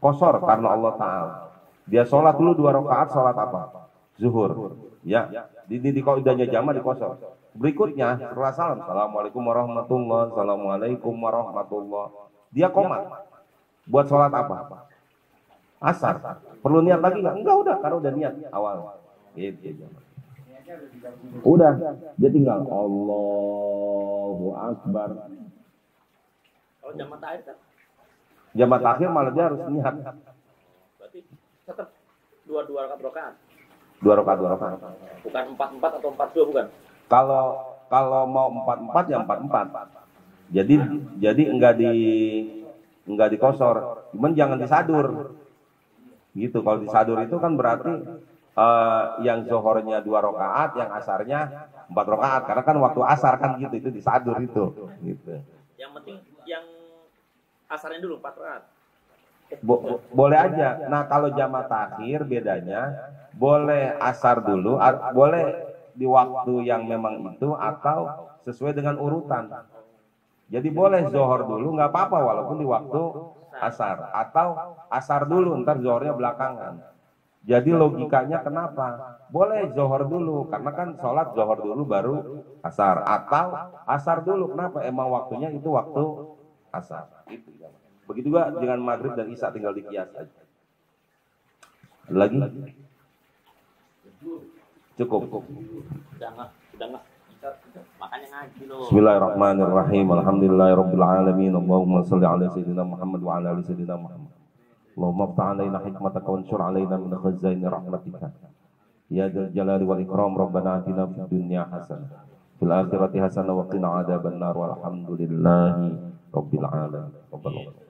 qasar karena Allah Ta'ala. Dia sholat dulu 2 rakaat, sholat apa? Zuhur. Ya, di kaidahnya jamak di qasar. Berikutnya setelah salam, assalamualaikum warahmatullahi, assalamualaikum warahmatullahi, dia qomat. Buat sholat apa? Asar. Perlu niat lagi nggak? Enggak, udah, karena udah niat awal. Gitu. Udah, dia tinggal Allahu Akbar. Kalau jamak takhir kan? Jamak takhir malah dia harus niat. Berarti tetap 2 rakaat. 2 rakaat. Bukan 4-4 atau 4-2 bukan? Kalau mau 4-4 ya 4-4. Jadi enggak dikosor, cuman jangan disadur. Gitu. Kalau disadur itu kan berarti yang zuhurnya 2 rakaat, yang asarnya 4 rakaat. Karena kan waktu asar kan gitu, itu disadur itu. Gitu. Yang penting yang asarnya dulu 4 rakaat. Boleh aja. Nah kalau jamak takhir bedanya, boleh asar dulu, boleh di waktu yang memang itu atau sesuai dengan urutan. Jadi boleh zuhur dulu nggak apa-apa walaupun di waktu asar, atau asar dulu ntar zuhurnya belakangan. Jadi logikanya kenapa? Boleh zuhur dulu karena kan sholat zuhur dulu baru asar, atau asar dulu kenapa? Emang waktunya itu waktu asar. Itu. Begitu juga dengan maghrib dan isya, tinggal dikias aja. Lagi? Cukup. Udah nggak. Makanya ngaji loh. Bismillahirrahmanirrahim. Alhamdulillahirabbil alamin. Allahumma shalli ala sayyidina Muhammad wa ala ali sayyidina Muhammad. Allahumma aftah alaina hikmataka wa ansur alaina min khazaini rahmatika. Ya dzal jalali wal ikram. Rabbana atina fid dunya hasanah, fil akhirati hasanah wa qina adzabannar. Walhamdulillahi rabbil alamin.